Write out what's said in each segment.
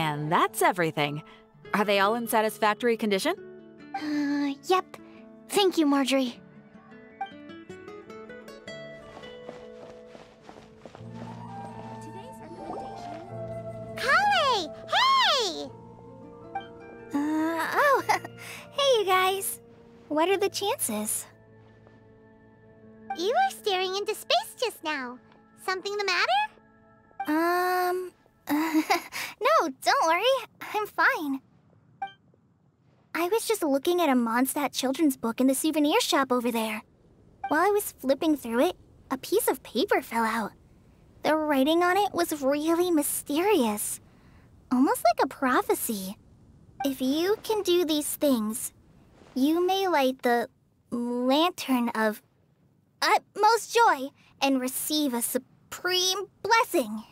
And that's everything. Are they all in satisfactory condition? Yep. Thank you, Marjorie. Kale! Hey! Oh, hey you guys. What are the chances? You were staring into space just now. Something the matter? No, don't worry. I'm fine. I was just looking at a Mondstadt children's book in the souvenir shop over there. While I was flipping through it, a piece of paper fell out. The writing on it was really mysterious. Almost like a prophecy. If you can do these things, you may light the lantern of utmost joy and receive a supreme blessing.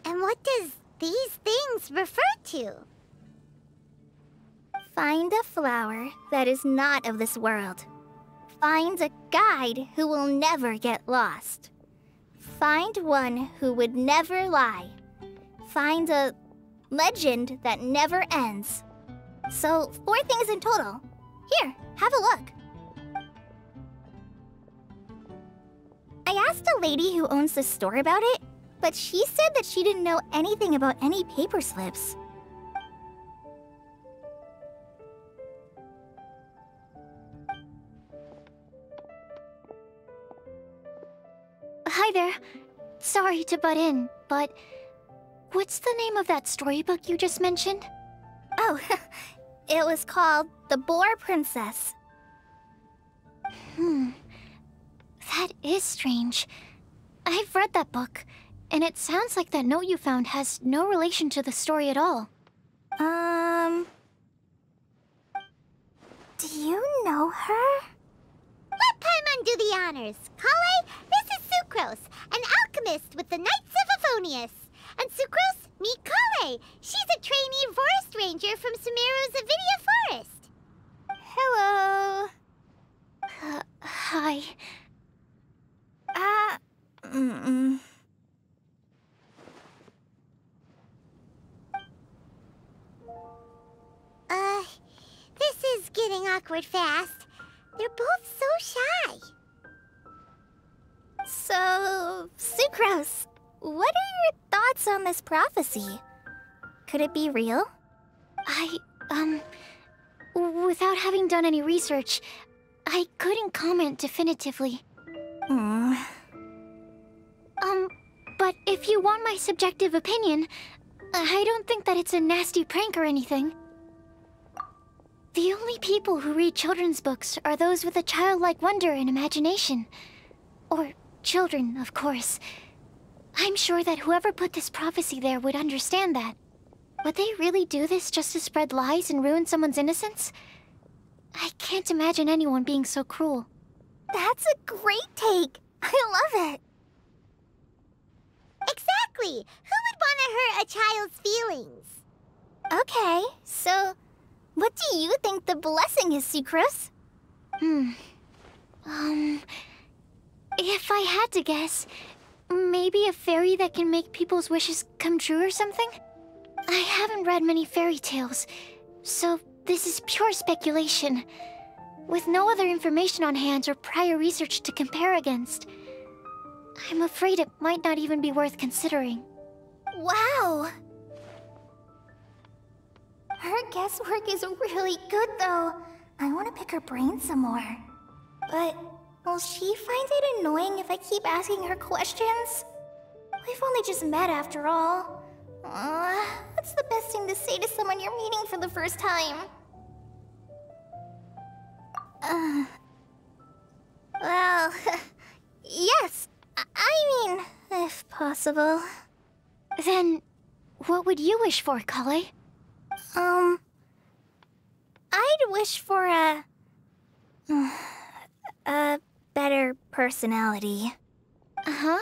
And what does these things refer to? Find a flower that is not of this world. Find a guide who will never get lost. Find one who would never lie. Find a legend that never ends. So, 4 things in total. Here, have a look. I asked a lady who owns the store about it, but she said that she didn't know anything about any paper slips. Hi there. Sorry to butt in, but what's the name of that storybook you just mentioned? Oh, it was called The Boar Princess. That is strange. I've read that book, and it sounds like that note you found has no relation to the story at all. Do you know her? Let Paimon do the honors. Kale, this is Sucrose, an alchemist with the Knights of Favonius. And Sucrose, meet Kale. She's a trainee forest ranger from Sumeru's Avidia Forest. Hello. Hi. This is getting awkward fast. They're both so shy. So, Sucrose, what are your thoughts on this prophecy? Could it be real? Without having done any research, I couldn't comment definitively. But if you want my subjective opinion, I don't think that it's a nasty prank or anything. The only people who read children's books are those with a childlike wonder and imagination. Or children, of course. I'm sure that whoever put this prophecy there would understand that. Would they really do this just to spread lies and ruin someone's innocence? I can't imagine anyone being so cruel. That's a great take. I love it. Exactly. Who would want to hurt a child's feelings? Okay, so what do you think the blessing is, Sucrose? If I had to guess, maybe a fairy that can make people's wishes come true or something? I haven't read many fairy tales, so this is pure speculation. With no other information on hand or prior research to compare against, I'm afraid it might not even be worth considering. Wow! Her guesswork is really good, though. I want to pick her brain some more. But will she find it annoying if I keep asking her questions? We've only just met after all. What's the best thing to say to someone you're meeting for the first time? Well, yes. I mean, if possible. Then, what would you wish for, Kale? I'd wish for a better personality. Uh-huh.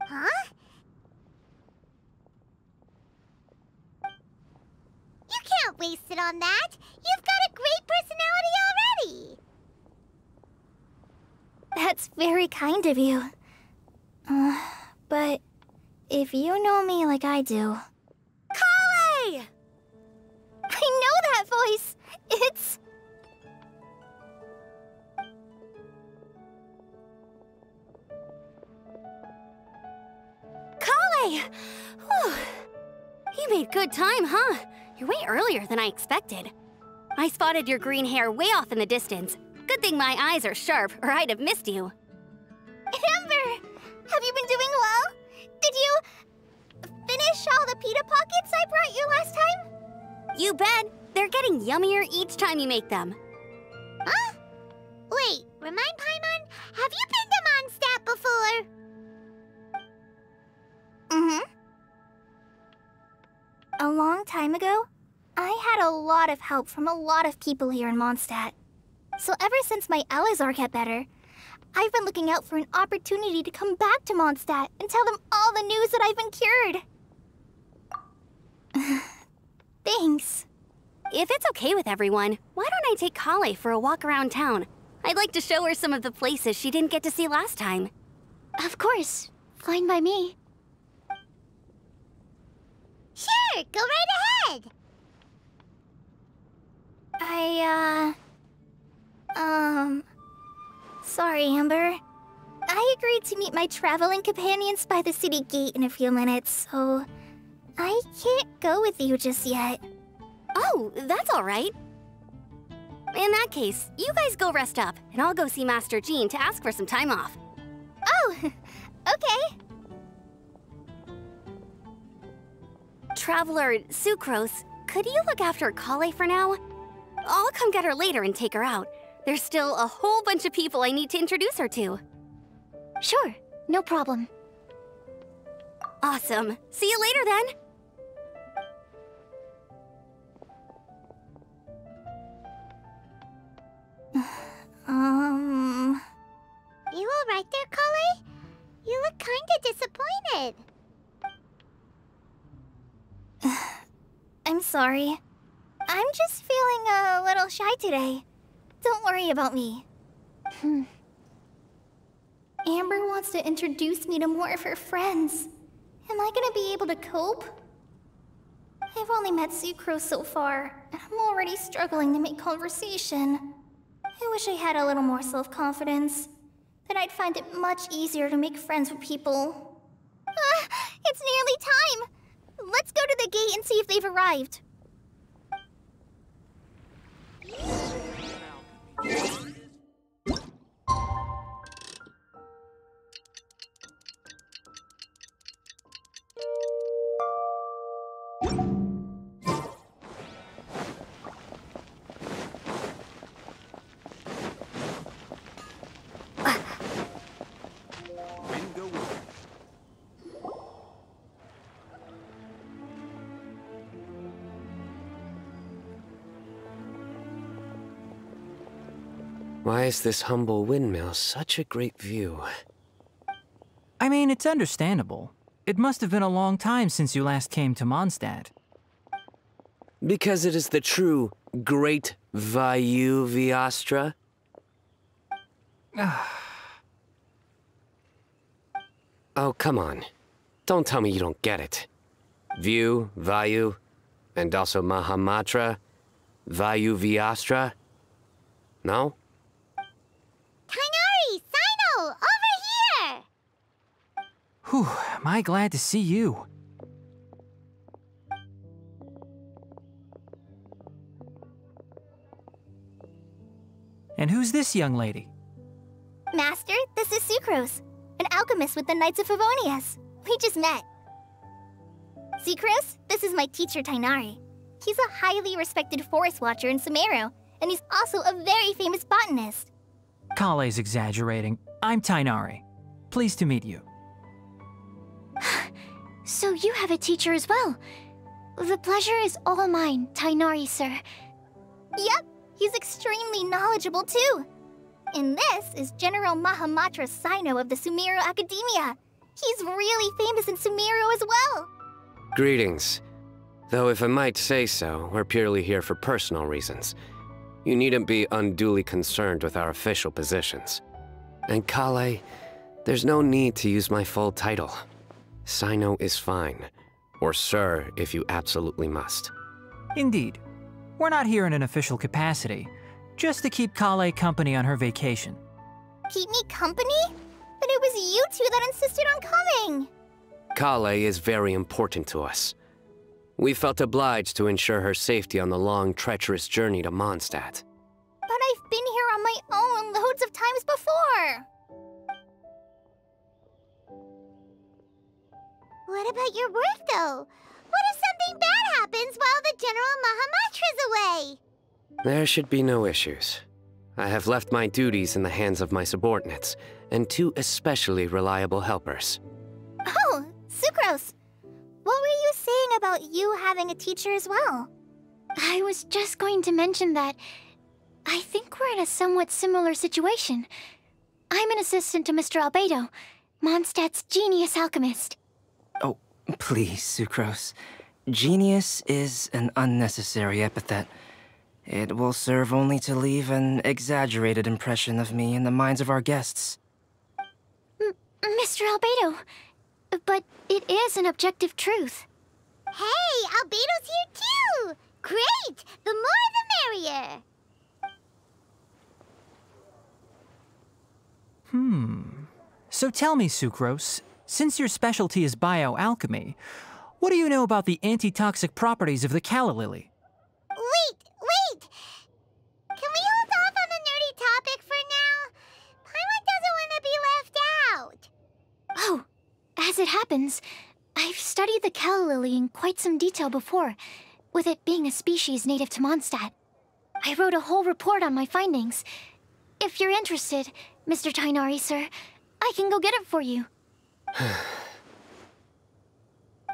Huh? You can't waste it on that. You've got a great personality already. That's very kind of you. But If you know me like I do... Kale! I know that voice! It's... Kale! Whew. You made good time, huh? You're way earlier than I expected. I spotted your green hair way off in the distance. Good thing my eyes are sharp, or I'd have missed you. Amber! Have you been doing well? Did you... finish all the pita pockets I brought you last time? You bet. They're getting yummier each time you make them. Huh? Wait, remind Paimon, have you been to Mondstadt before? Mm-hmm. A long time ago, I had a lot of help from a lot of people here in Mondstadt. So ever since my Elazar got better, I've been looking out for an opportunity to come back to Mondstadt and tell them all the news that I've been cured. Thanks. If it's okay with everyone, why don't I take Kale for a walk around town? I'd like to show her some of the places she didn't get to see last time. Of course. Fine by me. Sure, go right ahead. Sorry, Amber. I agreed to meet my traveling companions by the city gate in a few minutes, so... I can't go with you just yet. Oh, that's all right. In that case, you guys go rest up, and I'll go see Master Jean to ask for some time off. Oh, okay. Traveler Sucrose, could you look after Kale for now? I'll come get her later and take her out. There's still a whole bunch of people I need to introduce her to. Sure, no problem. Awesome. See you later then. You all right there, Kale? You look kinda disappointed. I'm sorry. I'm just feeling a little shy today. Don't worry about me. Amber wants to introduce me to more of her friends. Am I gonna be able to cope? I've only met Sucrose so far, and I'm already struggling to make conversation. I wish I had a little more self-confidence. Then I'd find it much easier to make friends with people. It's nearly time! Let's go to the gate and see if they've arrived. Why is this humble windmill such a great view? I mean, it's understandable. It must have been a long time since you last came to Mondstadt. Because it is the true Great Haivender. Oh, come on. Don't tell me you don't get it. View, Vayu, and also Mahamatra, Haivender. No? Tighnari, Sino, over here! Whew, am I glad to see you. And who's this young lady? Master, this is Sucrose, an alchemist with the Knights of Favonius. We just met. Sucrose, this is my teacher, Tighnari. He's a highly respected forest watcher in Sumeru, and he's also a very famous botanist. Kale's exaggerating. I'm Tighnari. Pleased to meet you. So you have a teacher as well. The pleasure is all mine, Tighnari, sir. Yep, he's extremely knowledgeable too. And this is General Mahamatra Sino of the Sumeru Academia. He's really famous in Sumeru as well. Greetings. Though if I might say so, we're purely here for personal reasons. You needn't be unduly concerned with our official positions. And Kale, there's no need to use my full title. Sino is fine. Or sir, if you absolutely must. Indeed. We're not here in an official capacity, just to keep Kale company on her vacation. Keep me company? But it was you two that insisted on coming. Kale is very important to us. We felt obliged to ensure her safety on the long, treacherous journey to Mondstadt. But I've been here on my own loads of times before. What about your work, though? What if something bad happens while the General Mahamatra's away? There should be no issues. I have left my duties in the hands of my subordinates, and 2 especially reliable helpers. Oh, Sucrose. What were you saying about you having a teacher as well? I was just going to mention that I think we're in a somewhat similar situation. I'm an assistant to Mr. Albedo, Mondstadt's genius alchemist. Oh, please, Sucrose. Genius is an unnecessary epithet. It will serve only to leave an exaggerated impression of me in the minds of our guests. Mr. Albedo, but it is an objective truth. Hey, Albedo's here too! Great! The more the merrier! So tell me, Sucrose, since your specialty is bioalchemy, what do you know about the antitoxic properties of the calla lily? Wait! Can we hold off on the nerdy topic for now? Paimon doesn't want to be left out. Oh, as it happens, I've studied the calla lily in quite some detail before, with it being a species native to Mondstadt. I wrote a whole report on my findings. If you're interested, Mr. Tainari, sir, I can go get it for you.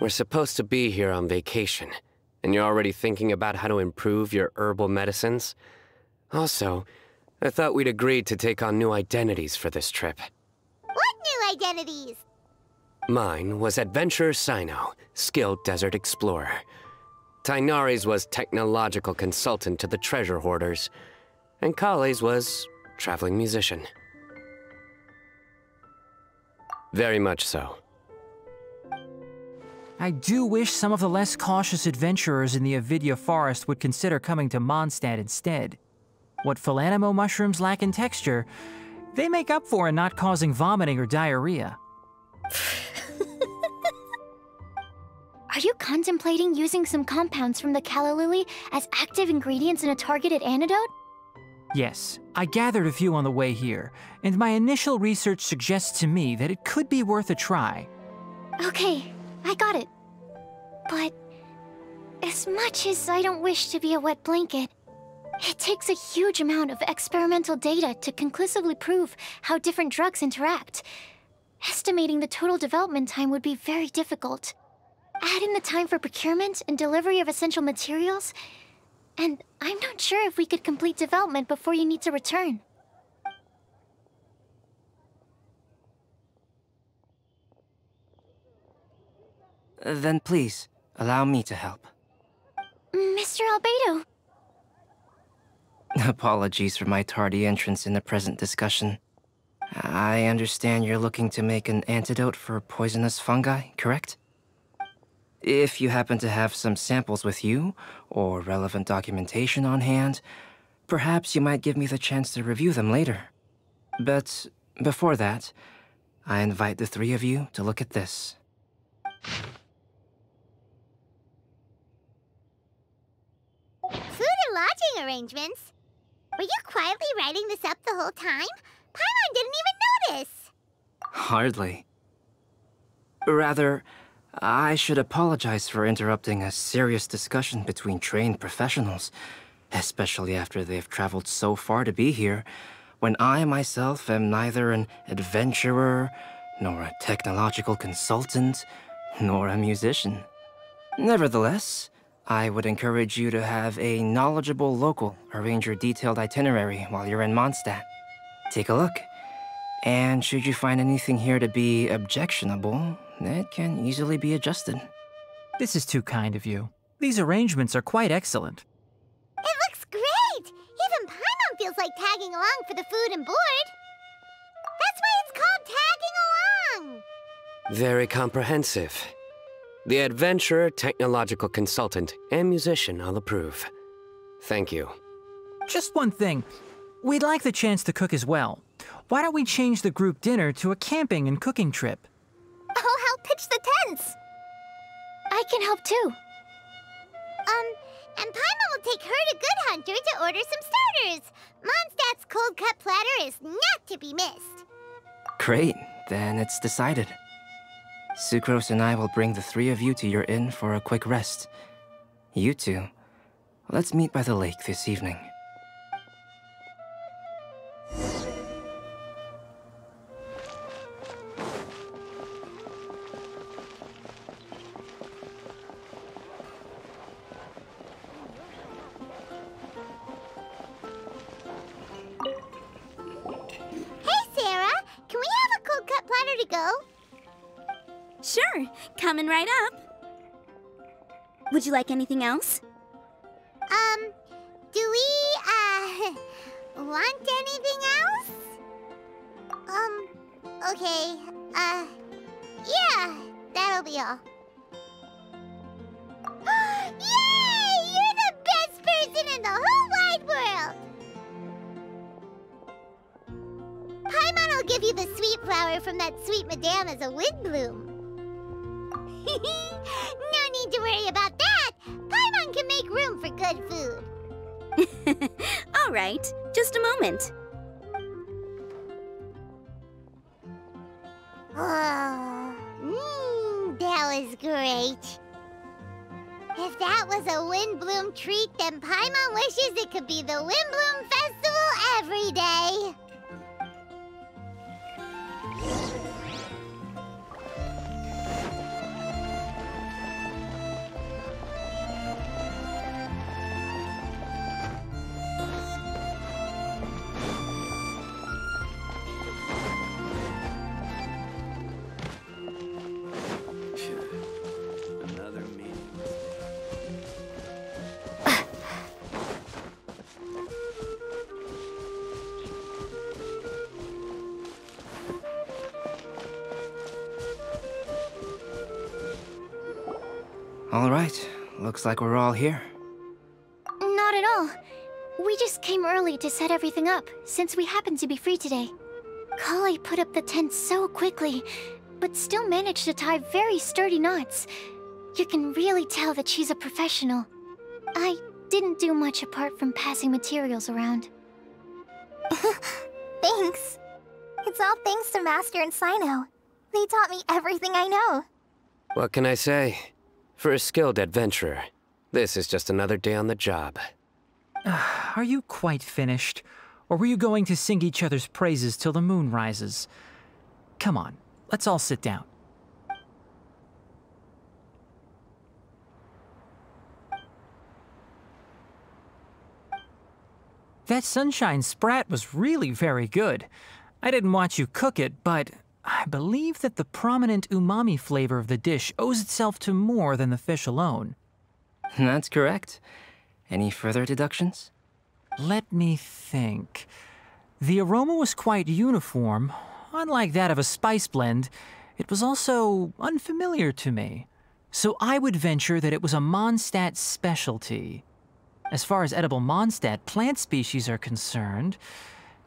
We're supposed to be here on vacation, and you're already thinking about how to improve your herbal medicines? Also, I thought we'd agreed to take on new identities for this trip. What new identities? Mine was Adventurer Sino, skilled desert explorer. Tainari's was technological consultant to the treasure hoarders, and Kale's was traveling musician. Very much so. I do wish some of the less cautious adventurers in the Avidya forest would consider coming to Mondstadt instead. What Philanimo mushrooms lack in texture, they make up for in not causing vomiting or diarrhea. Are you contemplating using some compounds from the calla lily as active ingredients in a targeted antidote? Yes, I gathered a few on the way here, and my initial research suggests to me that it could be worth a try. Okay, I got it. But as much as I don't wish to be a wet blanket, it takes a huge amount of experimental data to conclusively prove how different drugs interact. Estimating the total development time would be very difficult. Add in the time for procurement and delivery of essential materials, and I'm not sure if we could complete development before you need to return. Then please, allow me to help. Mr. Albedo. Apologies for my tardy entrance in the present discussion. I understand you're looking to make an antidote for poisonous fungi, correct? If you happen to have some samples with you, or relevant documentation on hand, perhaps you might give me the chance to review them later. But before that, I invite the 3 of you to look at this. Food and lodging arrangements? Were you quietly writing this up the whole time? Paimon didn't even notice! Hardly. Rather, I should apologize for interrupting a serious discussion between trained professionals, especially after they've traveled so far to be here, when I myself am neither an adventurer, nor a technological consultant, nor a musician. Nevertheless, I would encourage you to have a knowledgeable local arrange your detailed itinerary while you're in Mondstadt. Take a look, and should you find anything here to be objectionable, it can easily be adjusted. This is too kind of you. These arrangements are quite excellent. It looks great! Even Paimon feels like tagging along for the food and board. That's why it's called tagging along! Very comprehensive. The adventurer, technological consultant, and musician all approve. Thank you. Just one thing. We'd like the chance to cook as well. Why don't we change the group dinner to a camping and cooking trip? I'll help pitch the tents. I can help too. And Paimon will take her to Good Hunter to order some starters. Mondstadt's cold cut platter is not to be missed. Great, then it's decided. Sucrose and I will bring the three of you to your inn for a quick rest. You two, let's meet by the lake this evening. Sure, coming right up. Would you like anything else? Do we, want anything else? Okay, yeah, that'll be all. Yay! You're the best person in the whole wide world! Paimon will give you the sweet flower from that sweet madame as a wind bloom. No need to worry about that! Paimon can make room for good food. All right, just a moment. That was great. If that was a Windbloom treat, then Paimon wishes it could be the Windbloom Festival every day. All right, looks like we're all here. Not at all. We just came early to set everything up, since we happen to be free today. Kale put up the tent so quickly, but still managed to tie very sturdy knots. You can really tell that she's a professional. I didn't do much apart from passing materials around. Thanks. It's all thanks to Master and Sino. They taught me everything I know. What can I say? For a skilled adventurer, this is just another day on the job. Are you quite finished? Or were you going to sing each other's praises till the moon rises? Come on, let's all sit down. That sunshine sprat was really very good. I didn't watch you cook it, but I believe that the prominent umami flavor of the dish owes itself to more than the fish alone. That's correct. Any further deductions? Let me think. The aroma was quite uniform. Unlike that of a spice blend, it was also unfamiliar to me. So I would venture that it was a Mondstadt specialty. As far as edible Mondstadt plant species are concerned,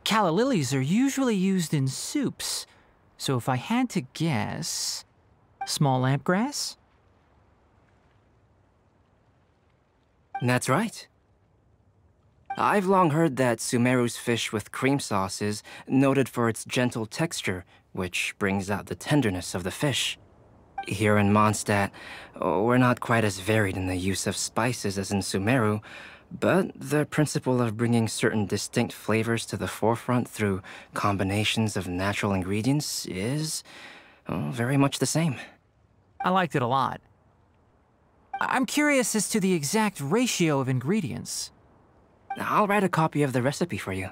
calla lilies are usually used in soups. So if I had to guess, small lampgrass? That's right. I've long heard that Sumeru's fish with cream sauce is noted for its gentle texture, which brings out the tenderness of the fish. Here in Mondstadt, we're not quite as varied in the use of spices as in Sumeru, but the principle of bringing certain distinct flavors to the forefront through combinations of natural ingredients is very much the same. I liked it a lot. I'm curious as to the exact ratio of ingredients. I'll write a copy of the recipe for you.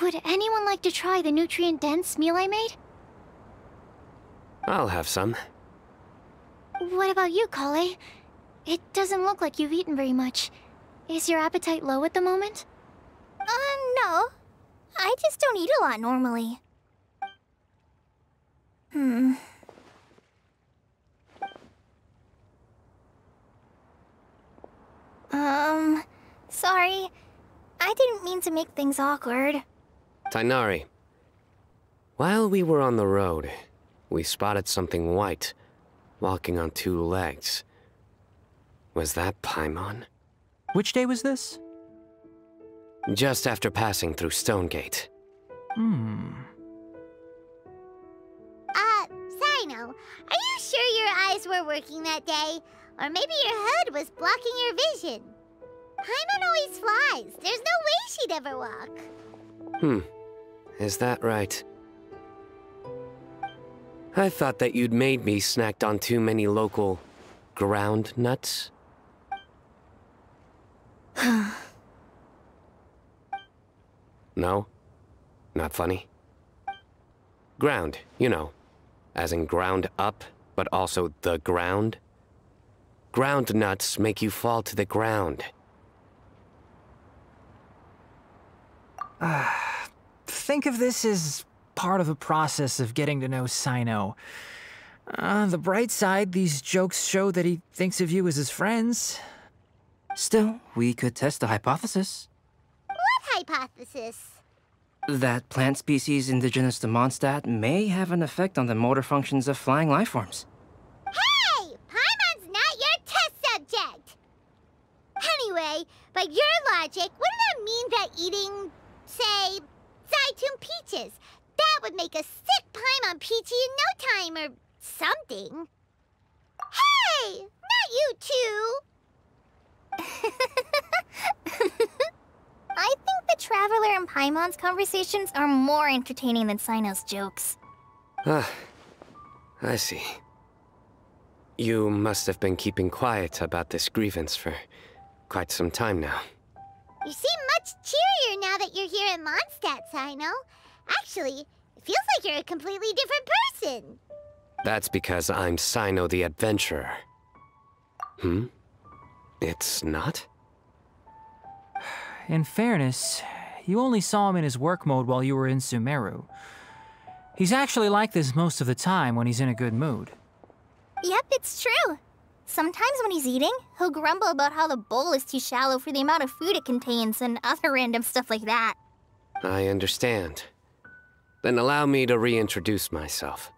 Would anyone like to try the nutrient-dense meal I made? I'll have some. What about you, Kale? It doesn't look like you've eaten very much. Is your appetite low at the moment? No. I just don't eat a lot normally. Sorry. I didn't mean to make things awkward. Tighnari, while we were on the road, we spotted something white, walking on two legs. Was that Paimon? Which day was this? Just after passing through Stonegate. Sino, are you sure your eyes were working that day? Or maybe your hood was blocking your vision? Paimon always flies. There's no way she'd ever walk. Is that right? I thought that you'd made me snacked on too many local ground nuts. No? Not funny? Ground, you know. As in ground up, but also the ground. Ground nuts make you fall to the ground. Think of this as part of the process of getting to know Sino. On the bright side, these jokes show that he thinks of you as his friends. Still, we could test the hypothesis. What hypothesis? That plant species indigenous to Mondstadt may have an effect on the motor functions of flying lifeforms. Hey! Paimon's not your test subject! Anyway, by your logic, wouldn't that mean that eating, say, Zaitun peaches, that would make a sick Paimon peachy in no time or something? Hey! Not you two! I think the Traveler and Paimon's conversations are more entertaining than Sino's jokes. I see. You must have been keeping quiet about this grievance for quite some time now. You seem much cheerier now that you're here in Mondstadt, Sino. Actually, it feels like you're a completely different person. That's because I'm Sino the Adventurer. It's not? In fairness, you only saw him in his work mode while you were in Sumeru. He's actually like this most of the time when he's in a good mood. Yep, it's true. Sometimes when he's eating, he'll grumble about how the bowl is too shallow for the amount of food it contains and other random stuff like that. I understand. Then allow me to reintroduce myself.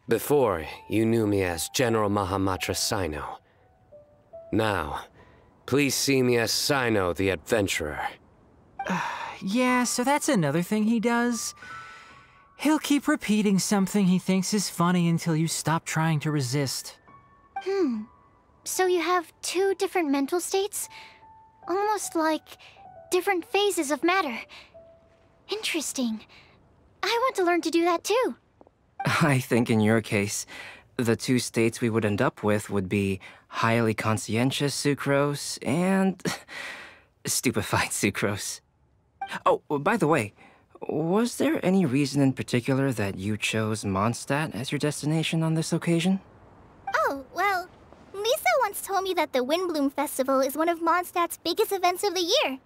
Before, you knew me as General Mahamatra Sino. Now, please see me as Sino the Adventurer. Yeah, so that's another thing he does. He'll keep repeating something he thinks is funny until you stop trying to resist. So you have two different mental states? Almost like different phases of matter. Interesting. I want to learn to do that too. I think in your case, the two states we would end up with would be highly conscientious sucrose and stupefied sucrose. Oh, by the way, was there any reason in particular that you chose Mondstadt as your destination on this occasion? Oh, well, Lisa once told me that the Windbloom Festival is one of Mondstadt's biggest events of the year.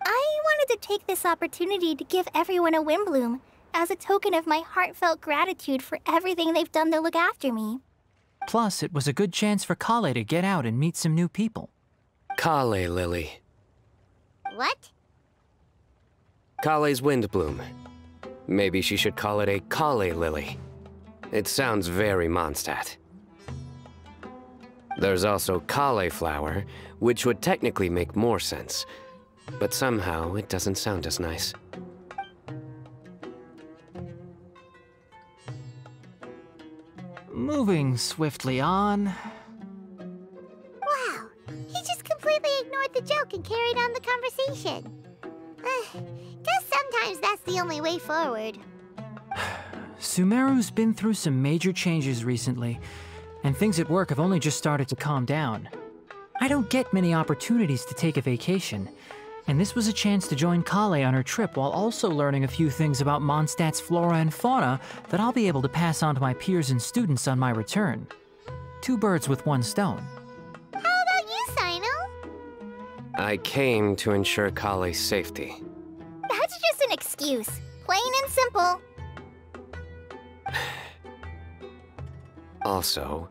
I wanted to take this opportunity to give everyone a Windbloom, as a token of my heartfelt gratitude for everything they've done to look after me. Plus, it was a good chance for Kale to get out and meet some new people. Kale Lily. What? Kale's Windbloom. Maybe she should call it a Kale Lily. It sounds very Mondstadt. There's also cauliflower, which would technically make more sense, but somehow it doesn't sound as nice. Moving swiftly on. Wow, he just completely ignored the joke and carried on the conversation. Guess sometimes that's the only way forward. Sumeru's been through some major changes recently, and things at work have only just started to calm down. I don't get many opportunities to take a vacation, and this was a chance to join Kale on her trip while also learning a few things about Mondstadt's flora and fauna that I'll be able to pass on to my peers and students on my return. Two birds with one stone. How about you, Sino? I came to ensure Kale's safety. That's just an excuse. Plain and simple. Also,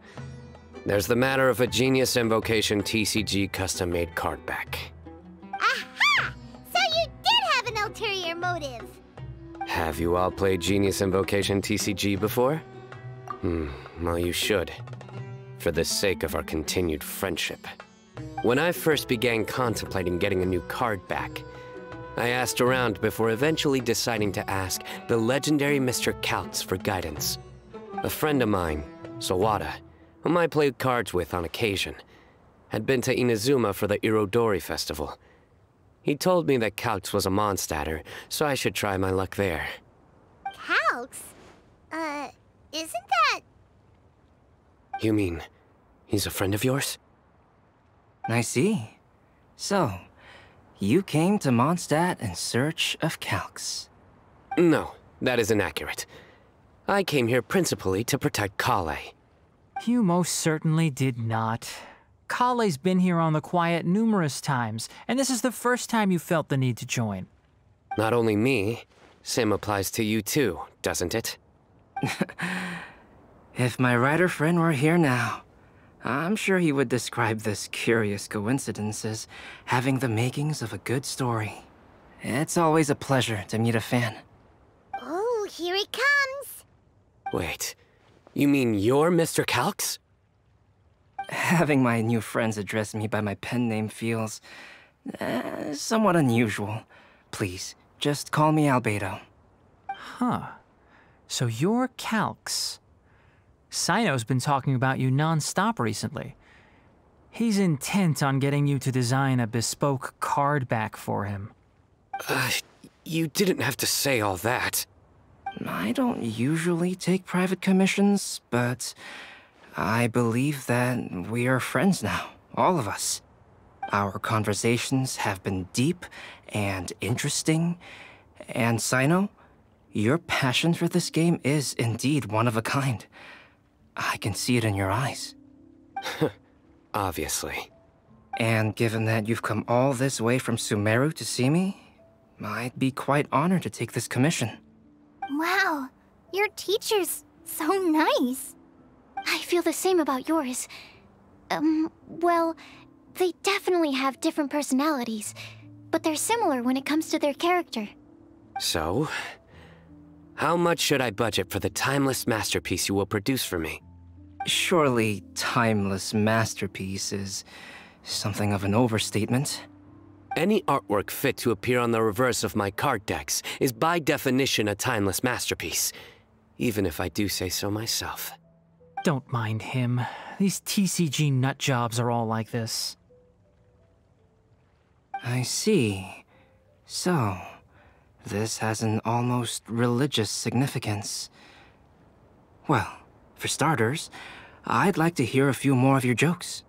there's the matter of a Genius Invocation TCG custom-made card back. Aha! So you did have an ulterior motive. Have you all played Genius Invocation TCG before? Well, you should. For the sake of our continued friendship. When I first began contemplating getting a new card back, I asked around before eventually deciding to ask the legendary Mr. Kaltz for guidance. A friend of mine, Sawada, whom I played cards with on occasion, had been to Inazuma for the Irodori festival. He told me that Kaltz was a Mondstadter, so I should try my luck there. Kaltz? Isn't that... You mean, he's a friend of yours? I see. So, you came to Mondstadt in search of Kaltz. No, that is inaccurate. I came here principally to protect Kale. You most certainly did not. Kale's been here on the quiet numerous times, and this is the first time you felt the need to join. Not only me, same applies to you too, doesn't it? If my writer friend were here now, I'm sure he would describe this curious coincidence as having the makings of a good story. It's always a pleasure to meet a fan. Oh, here he comes. Wait, you mean you're Mr. Kaltz? Having my new friends address me by my pen name feels somewhat unusual. Please, just call me Albedo. Huh. So you're Kaltz. Sino's been talking about you non-stop recently. He's intent on getting you to design a bespoke card back for him. You didn't have to say all that. I don't usually take private commissions, but I believe that we are friends now, all of us. Our conversations have been deep and interesting, and Sino, your passion for this game is indeed one of a kind. I can see it in your eyes. Obviously. And given that you've come all this way from Sumeru to see me, I'd be quite honored to take this commission. Wow, your teacher's so nice. I feel the same about yours. Well, they definitely have different personalities, but they're similar when it comes to their character. So, how much should I budget for the timeless masterpiece you will produce for me? Surely timeless masterpiece is something of an overstatement. Any artwork fit to appear on the reverse of my card decks is by definition a timeless masterpiece, even if I do say so myself. Don't mind him. These TCG nutjobs are all like this. I see. So, this has an almost religious significance. Well, for starters, I'd like to hear a few more of your jokes.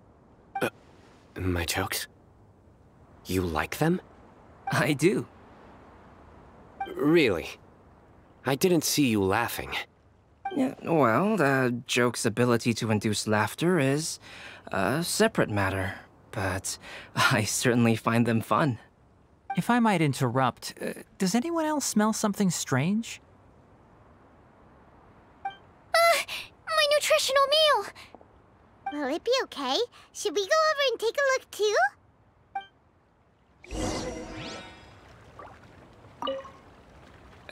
My jokes? You like them? I do. Really? I didn't see you laughing. Yeah, well, the joke's ability to induce laughter is a separate matter, but I certainly find them fun. If I might interrupt, does anyone else smell something strange? My nutritional meal! Will it be okay? Should we go over and take a look too?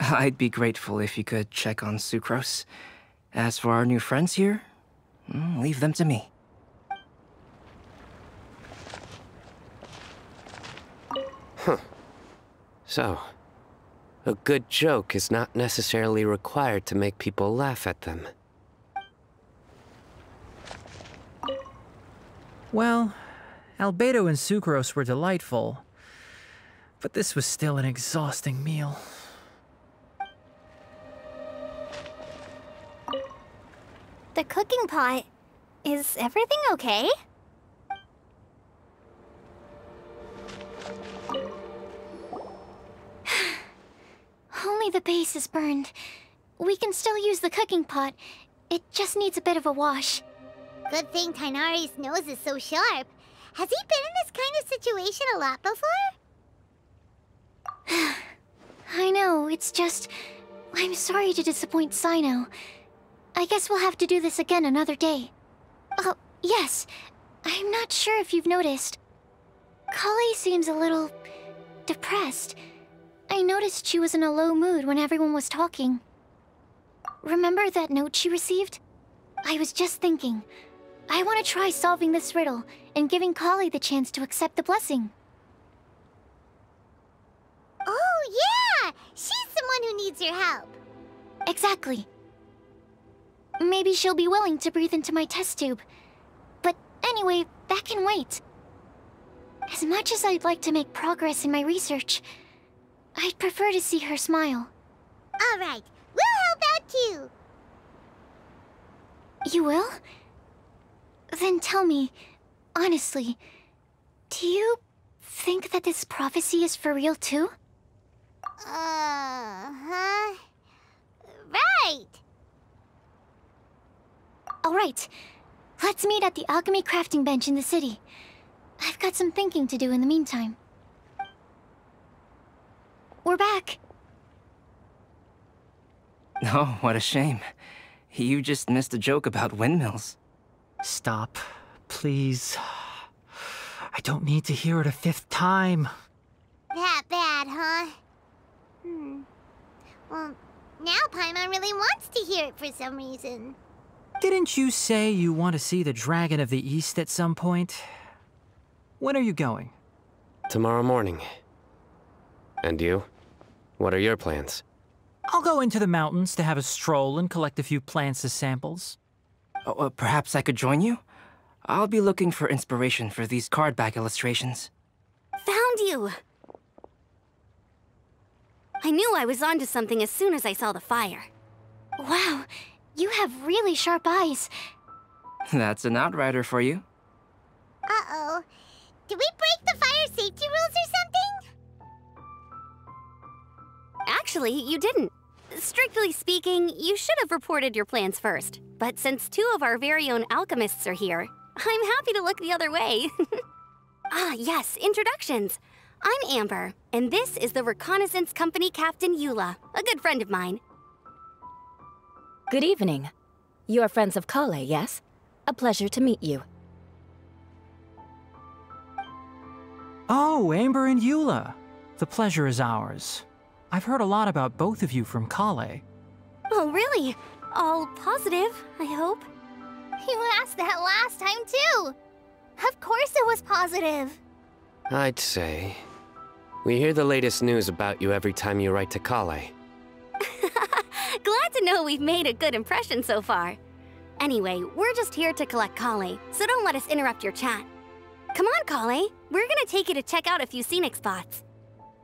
I'd be grateful if you could check on Sucrose. As for our new friends here, leave them to me. Huh. So, a good joke is not necessarily required to make people laugh at them. Well, Albedo and Sucrose were delightful, but this was still an exhausting meal. The cooking pot. Is everything okay? Only the base is burned. We can still use the cooking pot. It just needs a bit of a wash. Good thing Tainari's nose is so sharp. Has he been in this kind of situation a lot before? I know, it's just... I'm sorry to disappoint Sino. I guess we'll have to do this again another day. Oh, yes. I'm not sure if you've noticed. Kale seems a little depressed. I noticed she was in a low mood when everyone was talking. Remember that note she received? I was just thinking, I want to try solving this riddle and giving Kale the chance to accept the blessing. Oh, yeah! She's someone who needs your help. Exactly. Maybe she'll be willing to breathe into my test tube. But anyway, that can wait. As much as I'd like to make progress in my research, I'd prefer to see her smile. All right, we'll help out too. You will? Then tell me, honestly, do you think that this prophecy is for real too? Right. All right. Let's meet at the alchemy crafting bench in the city. I've got some thinking to do in the meantime. We're back. Oh, what a shame. You just missed a joke about windmills. Stop, please. I don't need to hear it a 5th time. That bad, huh? Well, now Paimon really wants to hear it for some reason. Didn't you say you want to see the Dragon of the East at some point? When are you going? Tomorrow morning. And you? What are your plans? I'll go into the mountains to have a stroll and collect a few plants as samples. Oh, perhaps I could join you? I'll be looking for inspiration for these card back illustrations. Found you! I knew I was onto something as soon as I saw the fire. Wow, you have really sharp eyes. That's an outrider for you. Uh-oh. Did we break the fire safety rules or something? Actually, you didn't. Strictly speaking, you should have reported your plans first. But since 2 of our very own alchemists are here, I'm happy to look the other way. Ah, yes, introductions. I'm Amber, and this is the Reconnaissance Company Captain Eula, a good friend of mine. Good evening. You are friends of Kale, yes? A pleasure to meet you. Oh, Amber and Eula. The pleasure is ours. I've heard a lot about both of you from Kale. Oh, really? All positive, I hope? You asked that last time, too. Of course it was positive. I'd say. We hear the latest news about you every time you write to Kale. Glad to know we've made a good impression so far. Anyway, we're just here to collect Kale, so don't let us interrupt your chat. Come on, Kale. We're gonna take you to check out a few scenic spots.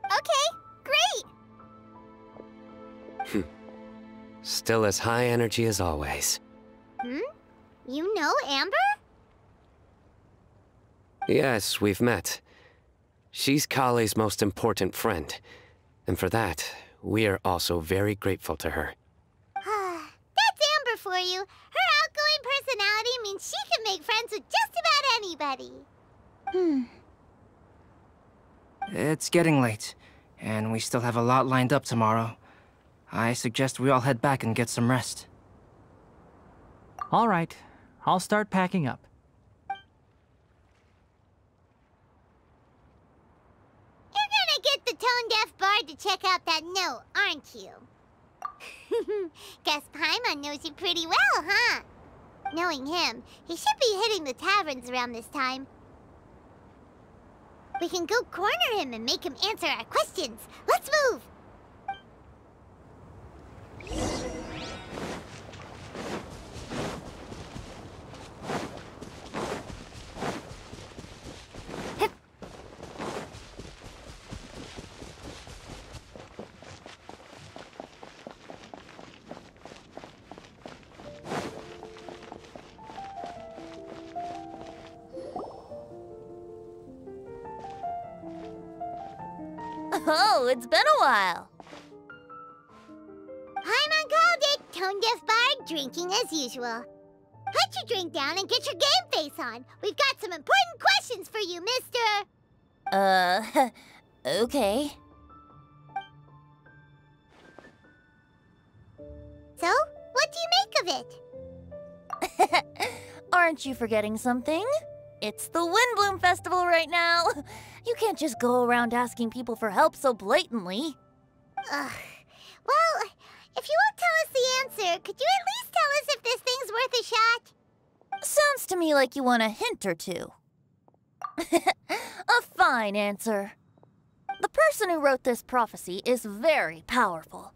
Okay, great. Still as high energy as always. You know Amber? Yes, we've met. She's Kale's most important friend. And for that, we are also very grateful to her. That's Amber for you. Her outgoing personality means she can make friends with just about anybody. It's getting late, and we still have a lot lined up tomorrow. I suggest we all head back and get some rest. All right, I'll start packing up. You're gonna get the tone-deaf bard to check out that note, aren't you? Guess Paimon knows you pretty well, huh? Knowing him, he should be hitting the taverns around this time. We can go corner him and make him answer our questions. Let's move! Oh, it's been a while. Paimon called it! Tone-deaf bard drinking as usual. Put your drink down and get your game face on. We've got some important questions for you, mister! Okay. So, what do you make think of it? Aren't you forgetting something? It's the Windbloom Festival right now. You can't just go around asking people for help so blatantly. Ugh. Well, if you won't tell us the answer, could you at least tell us if this thing's worth a shot? Sounds to me like you want a hint or two. A fine answer. The person who wrote this prophecy is very powerful.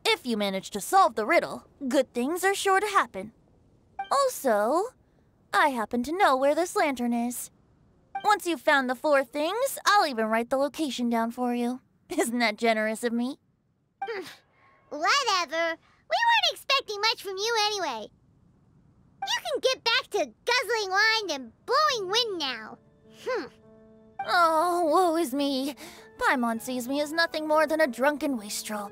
If you manage to solve the riddle, good things are sure to happen. Also, I happen to know where this lantern is. Once you've found the 4 things, I'll even write the location down for you. Isn't that generous of me? Whatever. We weren't expecting much from you anyway. You can get back to guzzling wine and blowing wind now. Oh, woe is me. Paimon sees me as nothing more than a drunken wastrel.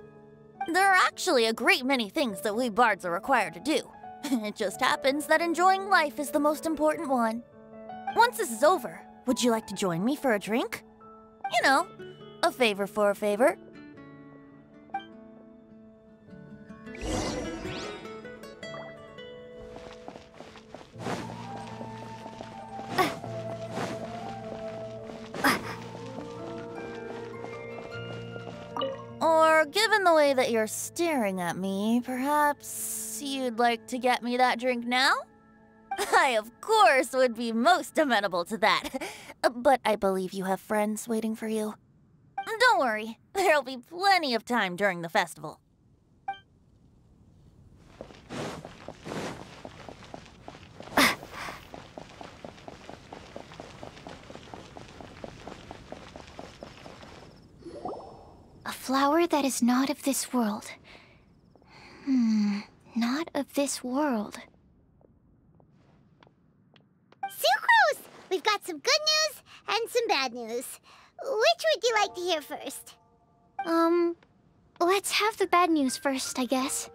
There are actually a great many things that we bards are required to do. It just happens that enjoying life is the most important one. Once this is over, would you like to join me for a drink? You know, a favor for a favor. Or, given the way that you're staring at me, perhaps you'd like to get me that drink now? I, of course, would be most amenable to that. But I believe you have friends waiting for you. Don't worry, there'll be plenty of time during the festival. A flower that is not of this world. Not of this world. Sucrose! We've got some good news and some bad news. Which would you like to hear first? Let's have the bad news first, I guess.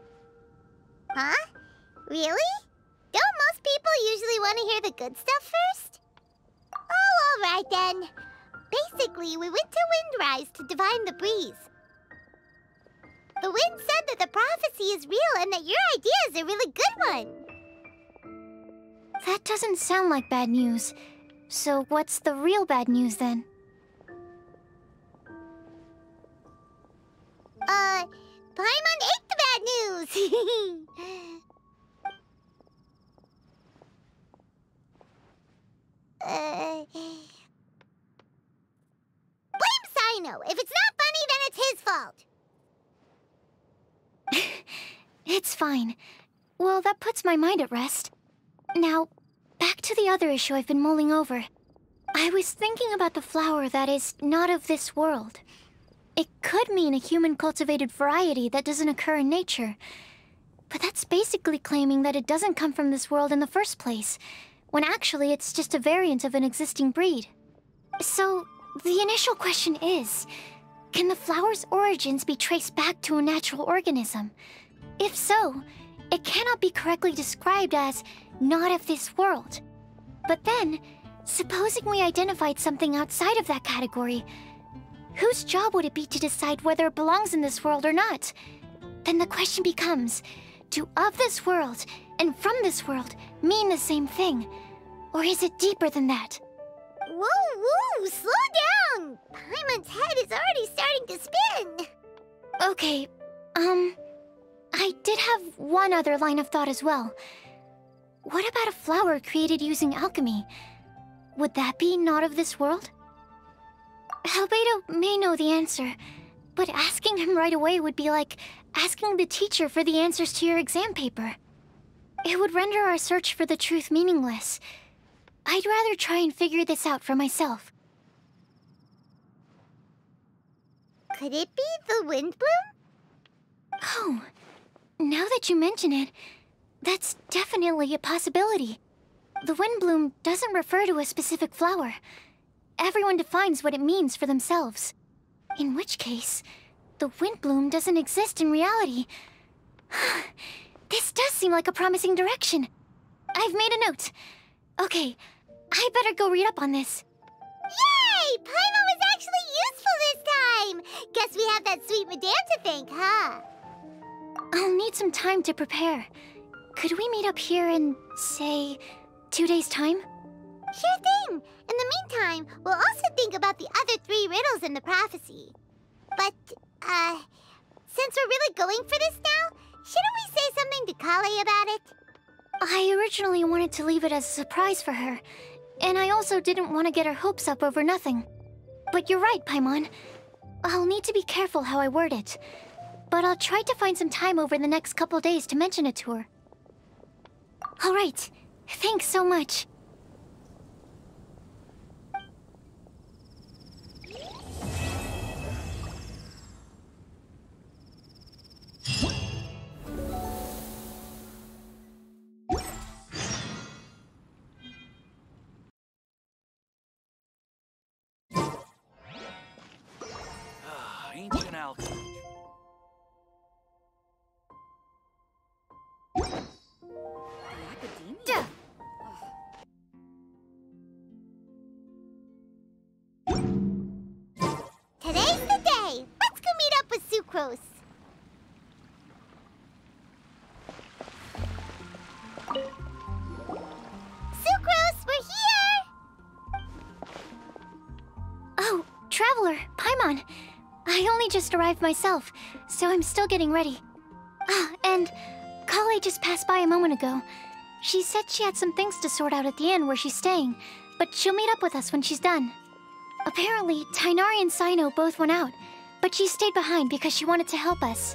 Huh? Really? Don't most people usually want to hear the good stuff first? Oh, all right then. Basically, we went to Windrise to divine the breeze. The wind said that the prophecy is real and that your idea is a really good one. That doesn't sound like bad news. So what's the real bad news then? Paimon ate the bad news! Blame Sino! If it's not funny, then it's his fault! It's fine. Well, that puts my mind at rest. Now, back to the other issue I've been mulling over. I was thinking about the flower that is not of this world. It could mean a human-cultivated variety that doesn't occur in nature. But that's basically claiming that it doesn't come from this world in the first place, when actually it's just a variant of an existing breed. So, the initial question is, can the flower's origins be traced back to a natural organism? If so, it cannot be correctly described as not of this world. But then, supposing we identified something outside of that category, whose job would it be to decide whether it belongs in this world or not? Then the question becomes, do of this world and from this world mean the same thing? Or is it deeper than that? Whoa, slow down! Paimon's head is already starting to spin! Okay, I did have one other line of thought as well. What about a flower created using alchemy? Would that be not of this world? Albedo may know the answer, but asking him right away would be like asking the teacher for the answers to your exam paper. It would render our search for the truth meaningless. I'd rather try and figure this out for myself. Could it be the Windbloom? Oh, now that you mention it, that's definitely a possibility. The Windbloom doesn't refer to a specific flower. Everyone defines what it means for themselves. In which case, the Windbloom doesn't exist in reality. This does seem like a promising direction. I've made a note. Okay, I better go read up on this. Yay! Paimon was actually useful this time! Guess we have that sweet madame to thank, huh? I'll need some time to prepare. could we meet up here in, say, 2 days' time? Sure thing! In the meantime, we'll also think about the other 3 riddles in the prophecy. But, since we're really going for this now, shouldn't we say something to Kale about it? I originally wanted to leave it as a surprise for her, and I also didn't want to get her hopes up over nothing. But you're right, Paimon. I'll need to be careful how I word it. But I'll try to find some time over the next couple days to mention it to her. All right. Thanks so much. Ancient alchemy. Academia? Today's the day! Let's go meet up with Sucrose! Sucrose, we're here! Oh, Traveler, Paimon. I only just arrived myself, so I'm still getting ready. Ah, and Kale just passed by a moment ago. She said she had some things to sort out at the inn where she's staying, but she'll meet up with us when she's done. Apparently, Tighnari and Sino both went out, but she stayed behind because she wanted to help us.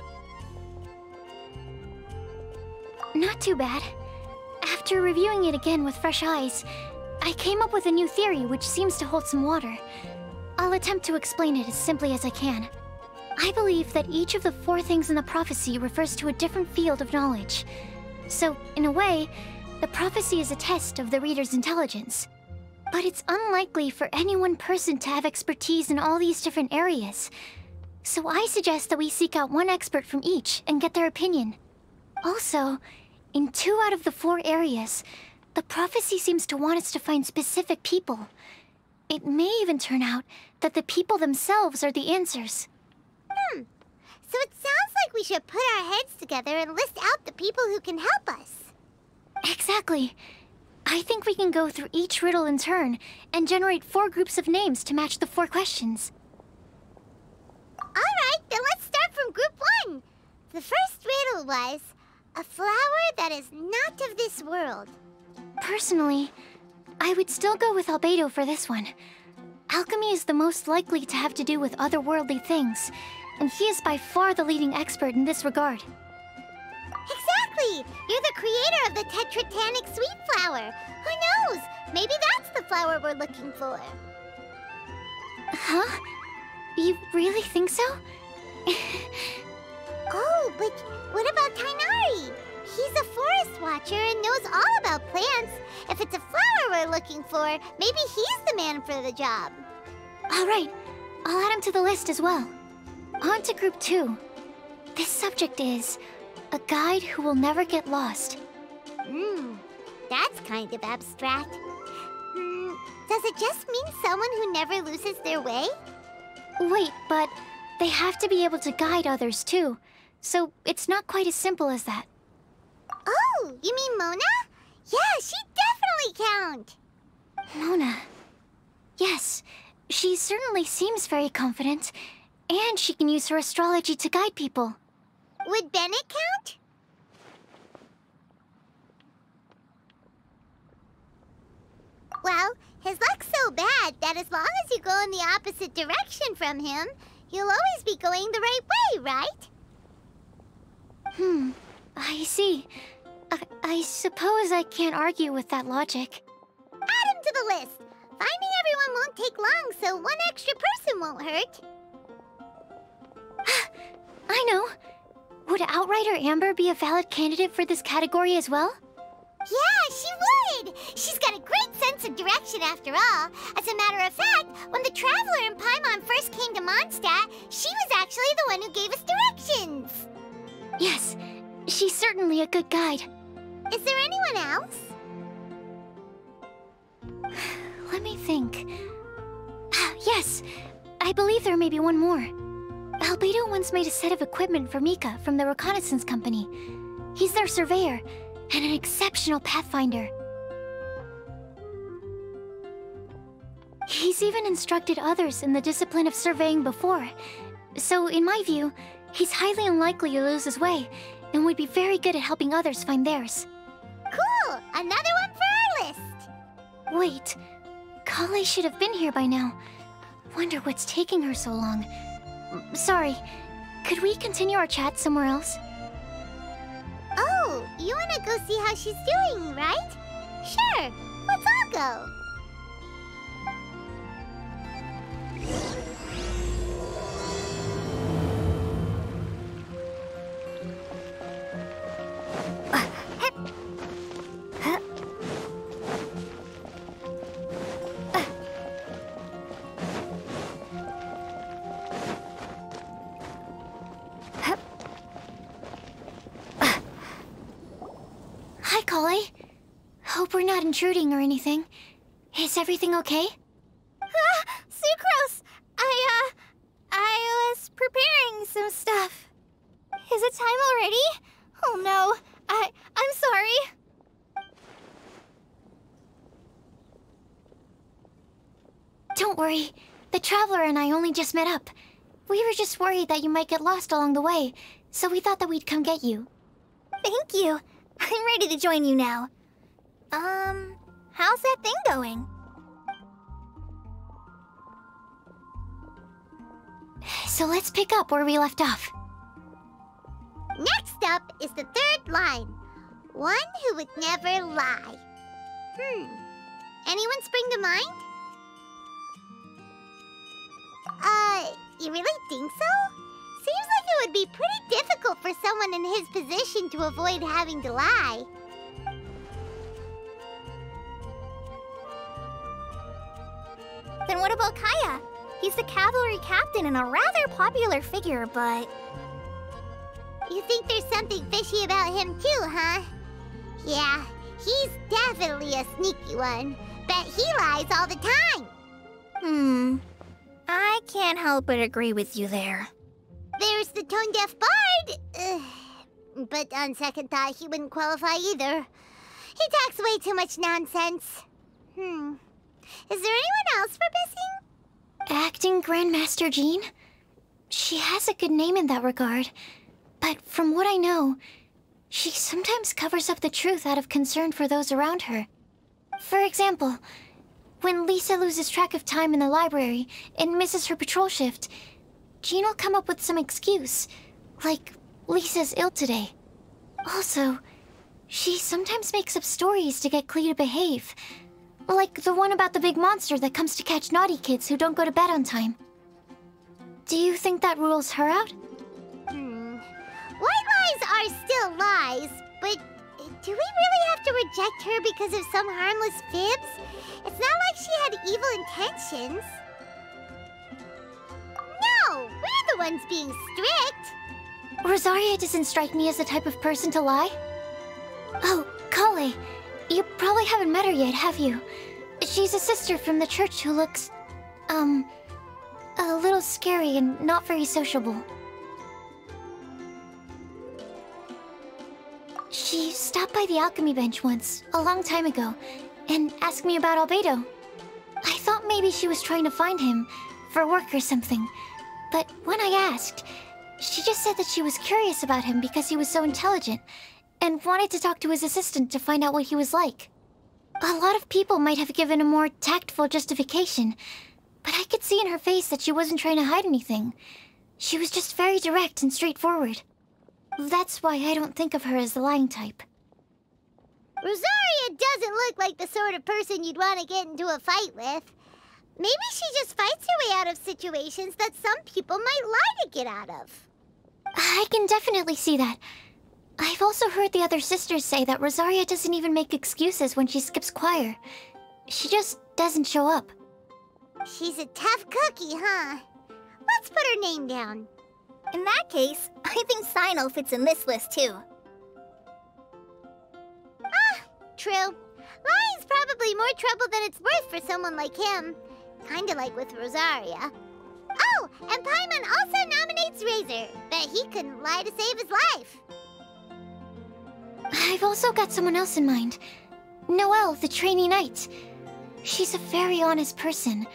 Not too bad. After reviewing it again with fresh eyes, I came up with a new theory which seems to hold some water. I'll attempt to explain it as simply as I can. I believe that each of the 4 things in the prophecy refers to a different field of knowledge. So, in a way, the prophecy is a test of the reader's intelligence. But it's unlikely for any one person to have expertise in all these different areas. So I suggest that we seek out one expert from each and get their opinion. Also, in 2 out of the 4 areas, the prophecy seems to want us to find specific people. It may even turn out that the people themselves are the answers. So it sounds like we should put our heads together and list out the people who can help us. Exactly. I think we can go through each riddle in turn and generate 4 groups of names to match the 4 questions. Alright, then let's start from group 1. The first riddle was, a flower that is not of this world. Personally, I would still go with Albedo for this one. Alchemy is the most likely to have to do with otherworldly things, and he is by far the leading expert in this regard. Exactly! You're the creator of the tetratanic sweet flower. Who knows? Maybe that's the flower we're looking for. Huh? You really think so? Oh, but what about Tighnari? He's a forest watcher and knows all about plants. If it's a flower we're looking for, maybe he's the man for the job. All right, I'll add him to the list as well. On to group 2. This subject is a guide who will never get lost. That's kind of abstract. Does it just mean someone who never loses their way? Wait, but they have to be able to guide others too, so it's not quite as simple as that. Oh, you mean Mona? Yeah, she'd definitely count. Mona. Yes, she certainly seems very confident, and she can use her astrology to guide people. Would Bennett count? Well, his luck's so bad that as long as you go in the opposite direction from him, you'll always be going the right way, right? I see. I suppose I can't argue with that logic. Add him to the list. Finding everyone won't take long, so one extra person won't hurt. I know. Would Outrider Amber be a valid candidate for this category as well? Yeah, she would! She's got a great sense of direction after all. As a matter of fact, when the Traveler and Paimon first came to Mondstadt, she was actually the one who gave us directions. Yes, she's certainly a good guide. Is there anyone else? Let me think. Yes, I believe there may be one more. Albedo once made a set of equipment for Mika from the reconnaissance company. He's their surveyor, and an exceptional pathfinder. He's even instructed others in the discipline of surveying before. So, in my view, he's highly unlikely to lose his way, and would be very good at helping others find theirs. Cool! Another one for our list! Wait, Kale should have been here by now. Wonder what's taking her so long. Sorry, could we continue our chat somewhere else? Oh, you wanna go see how she's doing, right? Sure, let's all go. Hi, Kale. Hope we're not intruding or anything. Is everything okay? Sucrose! I was preparing some stuff. Is it time already? Oh no, I'm sorry. Don't worry. The Traveler and I only just met up. We were just worried that you might get lost along the way, so we thought that we'd come get you. Thank you. I'm ready to join you now. How's that thing going? So let's pick up where we left off. Next up is the third line. One who would never lie. Anyone spring to mind? You really think so? Seems like it would be pretty difficult for someone in his position to avoid having to lie. Then what about Kaya? He's the cavalry captain and a rather popular figure, but... You think there's something fishy about him too, huh? Yeah, he's definitely a sneaky one. Bet he lies all the time. I can't help but agree with you there. There's the tone-deaf bard. But on second thought, he wouldn't qualify either. He talks way too much nonsense. Is there anyone else we're missing? Acting Grandmaster Jean? She has a good name in that regard. But from what I know, she sometimes covers up the truth out of concern for those around her. For example, when Lisa loses track of time in the library and misses her patrol shift, Jean will come up with some excuse, like Lisa's ill today. Also, she sometimes makes up stories to get Klee to behave, like the one about the big monster that comes to catch naughty kids who don't go to bed on time. Do you think that rules her out? White lies are still lies, but do we really have to reject her because of some harmless fibs? It's not like she had evil intentions. No, we're the ones being strict. Rosaria doesn't strike me as the type of person to lie. Oh, Kale, you probably haven't met her yet, have you? She's a sister from the church who looks, a little scary and not very sociable. She stopped by the alchemy bench once, a long time ago, and asked me about Albedo. I thought maybe she was trying to find him, for work or something. But when I asked, she just said that she was curious about him because he was so intelligent, and wanted to talk to his assistant to find out what he was like. A lot of people might have given a more tactful justification, but I could see in her face that she wasn't trying to hide anything. She was just very direct and straightforward. That's why I don't think of her as the lying type. Rosaria doesn't look like the sort of person you'd want to get into a fight with. Maybe she just fights her way out of situations that some people might lie to get out of. I can definitely see that. I've also heard the other sisters say that Rosaria doesn't even make excuses when she skips choir. She just doesn't show up. She's a tough cookie, huh? Let's put her name down. In that case, I think Sino fits in this list too. True. Lying's probably more trouble than it's worth for someone like him. Kinda like with Rosaria. Oh, and Paimon also nominates Razor. Bet he couldn't lie to save his life. I've also got someone else in mind. Noelle, the trainee knight. She's a very honest person.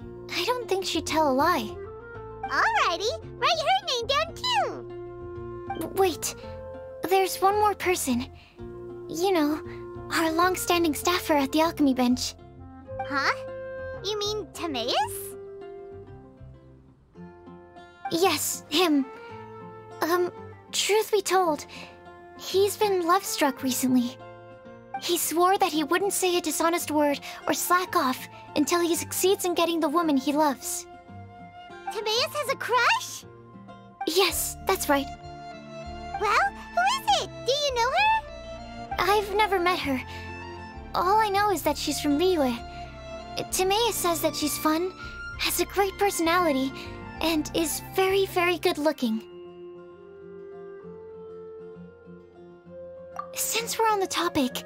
I don't think she'd tell a lie. Alrighty, write her name down too. Wait, there's one more person. You know, our long-standing staffer at the alchemy bench. Huh? You mean Timaeus? Yes, him. Truth be told, he's been love-struck recently. He swore that he wouldn't say a dishonest word or slack off until he succeeds in getting the woman he loves. Timaeus has a crush? Yes, that's right. Well, who is it? Do you know her? I've never met her. All I know is that she's from Liyue. Timaeus says that she's fun, has a great personality, and is very, very good-looking. Since we're on the topic,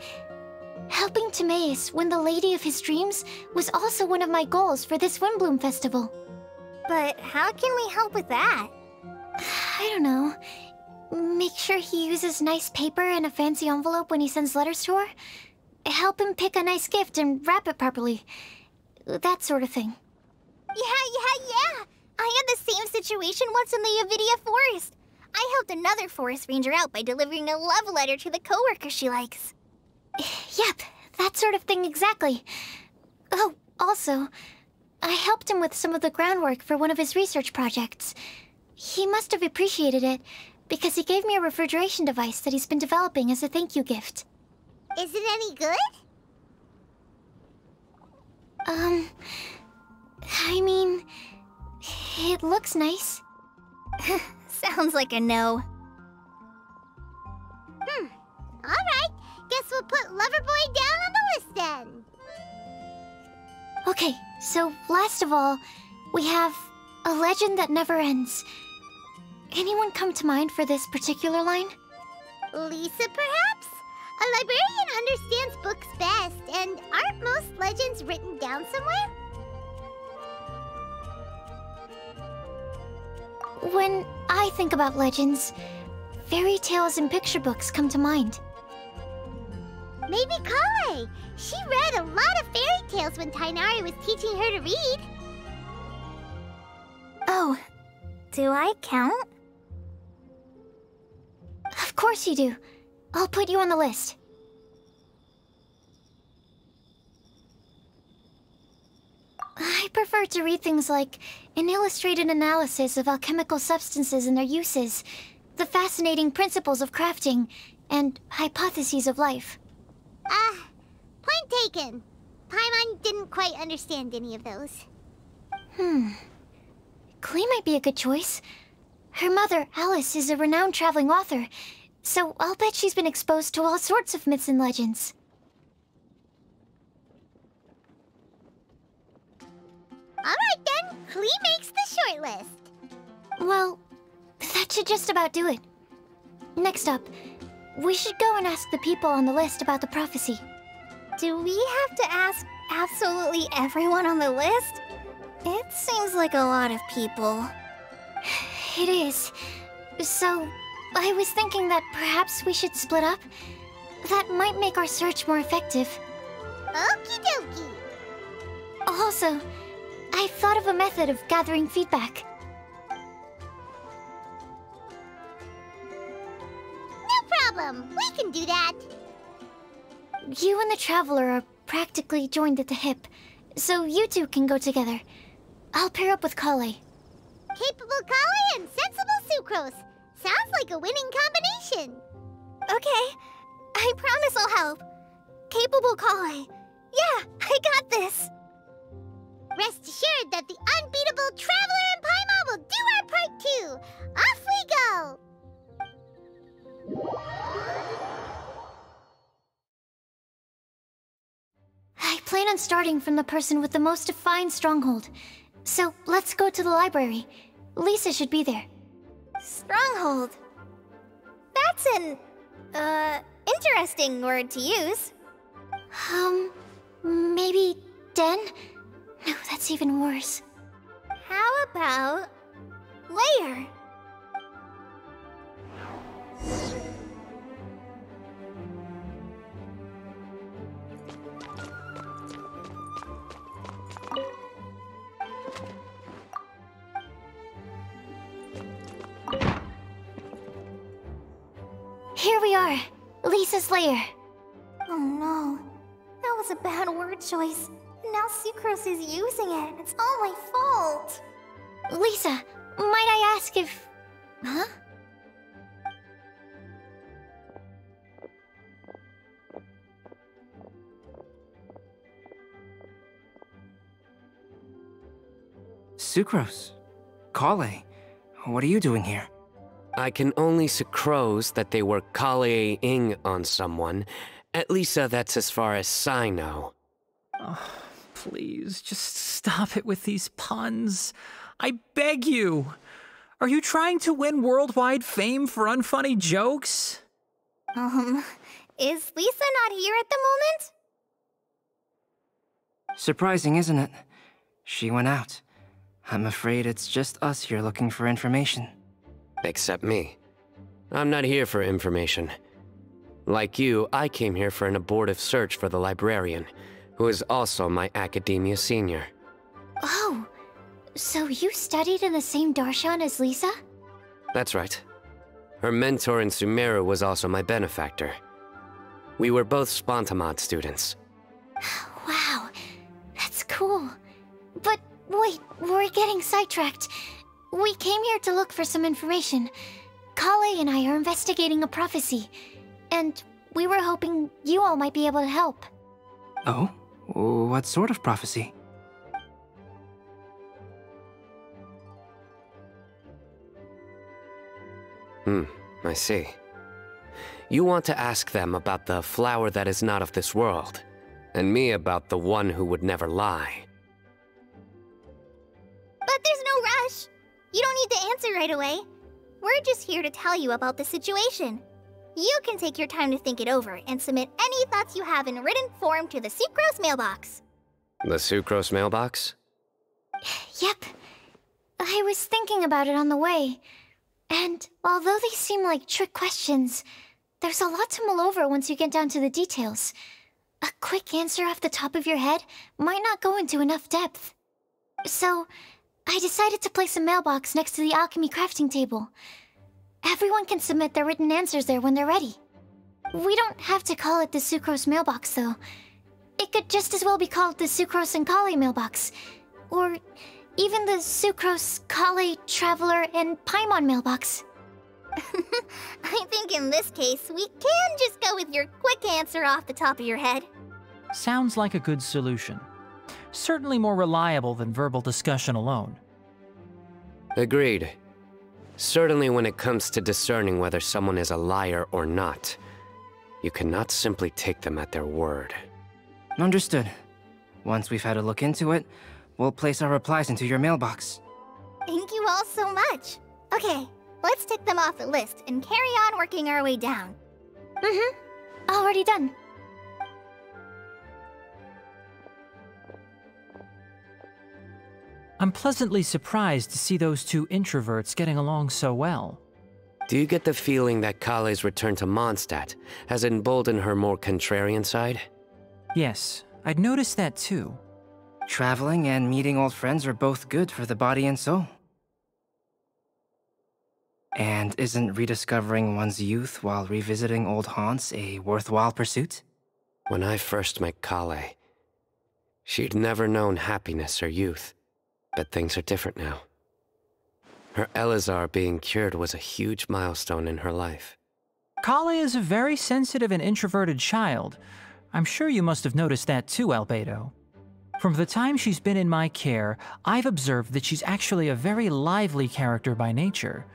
helping Timaeus win the lady of his dreams was also one of my goals for this Windbloom Festival. But how can we help with that? I don't know. Make sure he uses nice paper and a fancy envelope when he sends letters to her. Help him pick a nice gift and wrap it properly. That sort of thing. Yeah! I had the same situation once in the Avidia Forest. I helped another forest ranger out by delivering a love letter to the coworker she likes. Yep, that sort of thing exactly. Oh, also, I helped him with some of the groundwork for one of his research projects. He must have appreciated it, because he gave me a refrigeration device that he's been developing as a thank you gift. Is it any good? I mean, it looks nice. Sounds like a no. Alright, guess we'll put Loverboy down on the list then. Okay, so last of all, we have a legend that never ends. Anyone come to mind for this particular line? Lisa, perhaps? A librarian understands books best, and aren't most legends written down somewhere? When I think about legends, fairy tales and picture books come to mind. Maybe Kale. She read a lot of fairy tales when Tainari was teaching her to read. Oh, do I count? Of course you do. I'll put you on the list. I prefer to read things like an illustrated analysis of alchemical substances and their uses, the fascinating principles of crafting, and hypotheses of life. Point taken. Paimon didn't quite understand any of those. Klee might be a good choice. Her mother, Alice, is a renowned traveling author, so I'll bet she's been exposed to all sorts of myths and legends. Alright then, Klee makes the shortlist. Well, that should just about do it. Next up, we should go and ask the people on the list about the prophecy. Do we have to ask absolutely everyone on the list? It seems like a lot of people. It is. So, I was thinking that perhaps we should split up. That might make our search more effective. Okie dokie. Also, I've thought of a method of gathering feedback. No problem. We can do that. You and the Traveler are practically joined at the hip, so you two can go together. I'll pair up with Kale. Capable Kale and sensible Sucrose. Sounds like a winning combination. Okay, I promise I'll help. Capable Kale. Yeah, I got this. Rest assured that the unbeatable Traveler and Paimon will do our part too. Off we go! I plan on starting from the person with the most defined stronghold. So let's go to the library. Lisa should be there. Stronghold. That's an, interesting word to use. Maybe den? No, that's even worse. How about layer? Here we are, Lisa's lair. Oh no. That was a bad word choice. Now Sucrose is using it. It's all my fault. Lisa, might I ask if... Huh? Sucrose. Kale. What are you doing here? I can only sucrose that they were Kale-ing on someone. At least that's as far as I know. Oh, please, just stop it with these puns. I beg you. Are you trying to win worldwide fame for unfunny jokes? Is Lisa not here at the moment? Surprising, isn't it? She went out. I'm afraid it's just us here looking for information. Except me. I'm not here for information. Like you, I came here for an abortive search for the librarian, who is also my academia senior. Oh, so you studied in the same darshan as Lisa? That's right. Her mentor in Sumeru was also my benefactor. We were both Spontamod students. Wow, that's cool. But wait, we're getting sidetracked. We came here to look for some information. Kale and I are investigating a prophecy, and we were hoping you all might be able to help. Oh? What sort of prophecy? I see. You want to ask them about the flower that is not of this world, and me about the one who would never lie. But there's no rush. You don't need to answer right away. We're just here to tell you about the situation. You can take your time to think it over and submit any thoughts you have in written form to the Sucrose mailbox. The Sucrose mailbox? Yep. I was thinking about it on the way. And although they seem like trick questions, there's a lot to mull over once you get down to the details. A quick answer off the top of your head might not go into enough depth. So, I decided to place a mailbox next to the alchemy crafting table. Everyone can submit their written answers there when they're ready. We don't have to call it the Sucrose mailbox, though. It could just as well be called the Sucrose and Kale mailbox. Or even the Sucrose, Kale, Traveler, and Paimon mailbox. I think in this case, we can just go with your quick answer off the top of your head. Sounds like a good solution. Certainly more reliable than verbal discussion alone. Agreed. Certainly when it comes to discerning whether someone is a liar or not, you cannot simply take them at their word. Understood. Once we've had a look into it, we'll place our replies into your mailbox. Thank you all so much. Okay, let's tick them off the list and carry on working our way down. Already done. I'm pleasantly surprised to see those two introverts getting along so well. Do you get the feeling that Kale's return to Mondstadt has emboldened her more contrarian side? Yes, I'd noticed that too. Traveling and meeting old friends are both good for the body and soul. And isn't rediscovering one's youth while revisiting old haunts a worthwhile pursuit? When I first met Kale, she'd never known happiness or youth. But things are different now. Her Elazar being cured was a huge milestone in her life. Kale is a very sensitive and introverted child. I'm sure you must have noticed that too, Albedo. From the time she's been in my care, I've observed that she's actually a very lively character by nature.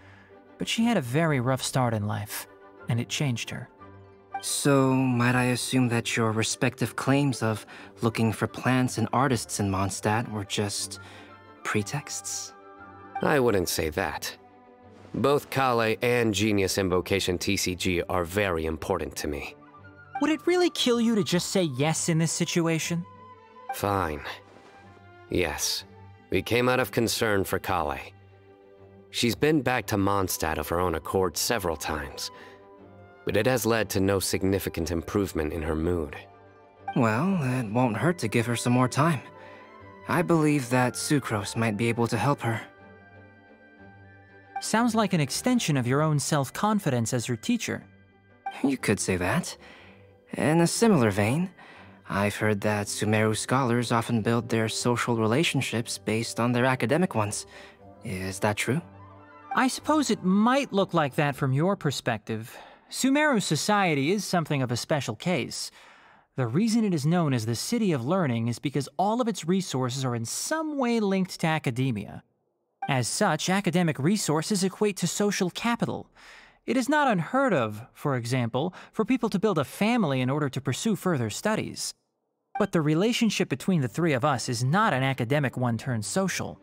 But she had a very rough start in life, and it changed her. So, might I assume that your respective claims of looking for plants and artists in Mondstadt were just pretexts? I wouldn't say that. Both Kale and Genius Invocation TCG are very important to me. Would it really kill you to just say yes in this situation? Fine. Yes. We came out of concern for Kale. She's been back to Mondstadt of her own accord several times, but it has led to no significant improvement in her mood. Well, it won't hurt to give her some more time. I believe that Sucrose might be able to help her. Sounds like an extension of your own self-confidence as her teacher. You could say that. In a similar vein, I've heard that Sumeru scholars often build their social relationships based on their academic ones. Is that true? I suppose it might look like that from your perspective. Sumeru society is something of a special case. The reason it is known as the City of Learning is because all of its resources are in some way linked to academia. As such, academic resources equate to social capital. It is not unheard of, for example, for people to build a family in order to pursue further studies. But the relationship between the three of us is not an academic one turned social.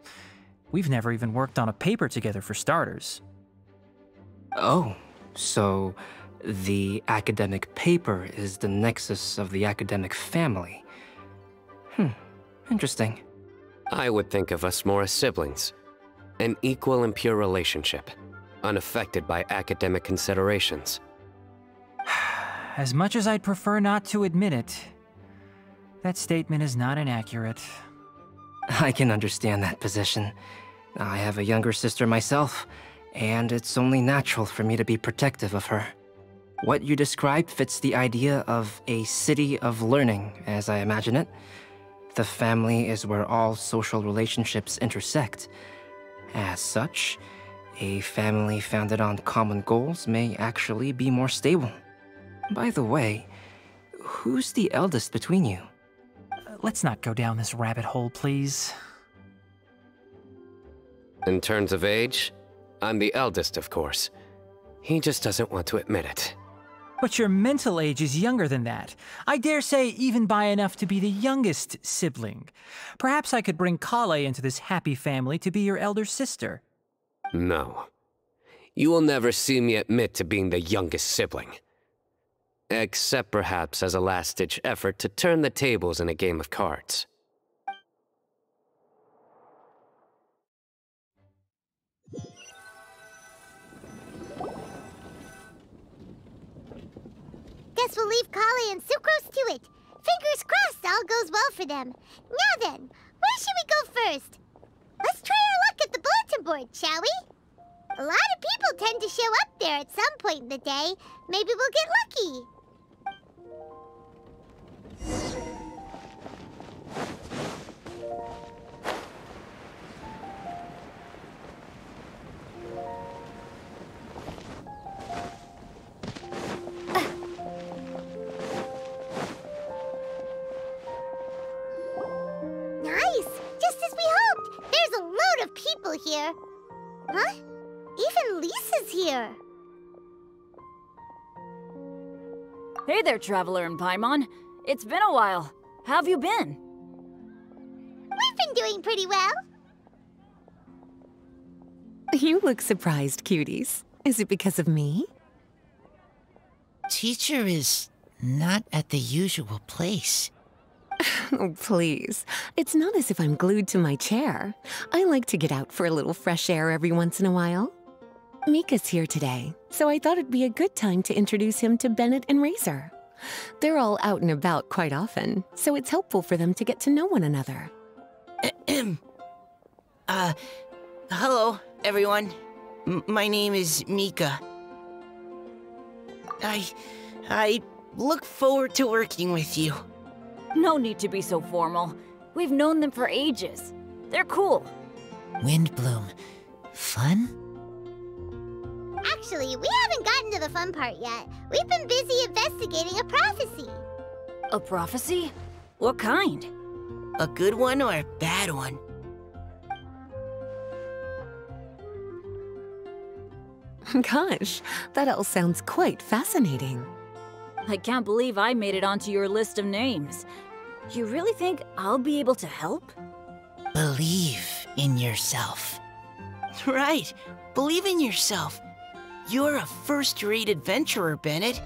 We've never even worked on a paper together for starters. Oh, so the academic paper is the nexus of the academic family. Interesting. I would think of us more as siblings. An equal and pure relationship, unaffected by academic considerations. As much as I'd prefer not to admit it, that statement is not inaccurate. I can understand that position. I have a younger sister myself, and it's only natural for me to be protective of her. What you described fits the idea of a city of learning, as I imagine it. The family is where all social relationships intersect. As such, a family founded on common goals may actually be more stable. By the way, who's the eldest between you? Let's not go down this rabbit hole, please. In terms of age, I'm the eldest, of course. He just doesn't want to admit it. But your mental age is younger than that. I dare say even by enough to be the youngest sibling. Perhaps I could bring Kale into this happy family to be your elder sister. No. You will never see me admit to being the youngest sibling. Except perhaps as a last-ditch effort to turn the tables in a game of cards. Guess we'll leave Kale and Sucrose to it. Fingers crossed all goes well for them. Now then, where should we go first? Let's try our luck at the bulletin board, shall we? A lot of people tend to show up there at some point in the day. Maybe we'll get lucky. Here. Huh? Even Lisa's here. Hey there, Traveler and Paimon. It's been a while. How have you been? We've been doing pretty well. You look surprised, cuties. Is it because of me? Teacher is not at the usual place. Oh, please. It's not as if I'm glued to my chair. I like to get out for a little fresh air every once in a while. Mika's here today, so I thought it'd be a good time to introduce him to Bennett and Razor. They're all out and about quite often, so it's helpful for them to get to know one another. Hello, everyone. My name is Mika. I look forward to working with you. No need to be so formal. We've known them for ages. They're cool. Windbloom. Fun? Actually, we haven't gotten to the fun part yet. We've been busy investigating a prophecy. A prophecy? What kind? A good one or a bad one? Gosh, that all sounds quite fascinating. I can't believe I made it onto your list of names. You really think I'll be able to help? Believe in yourself. Right, believe in yourself. You're a first-rate adventurer, Bennett.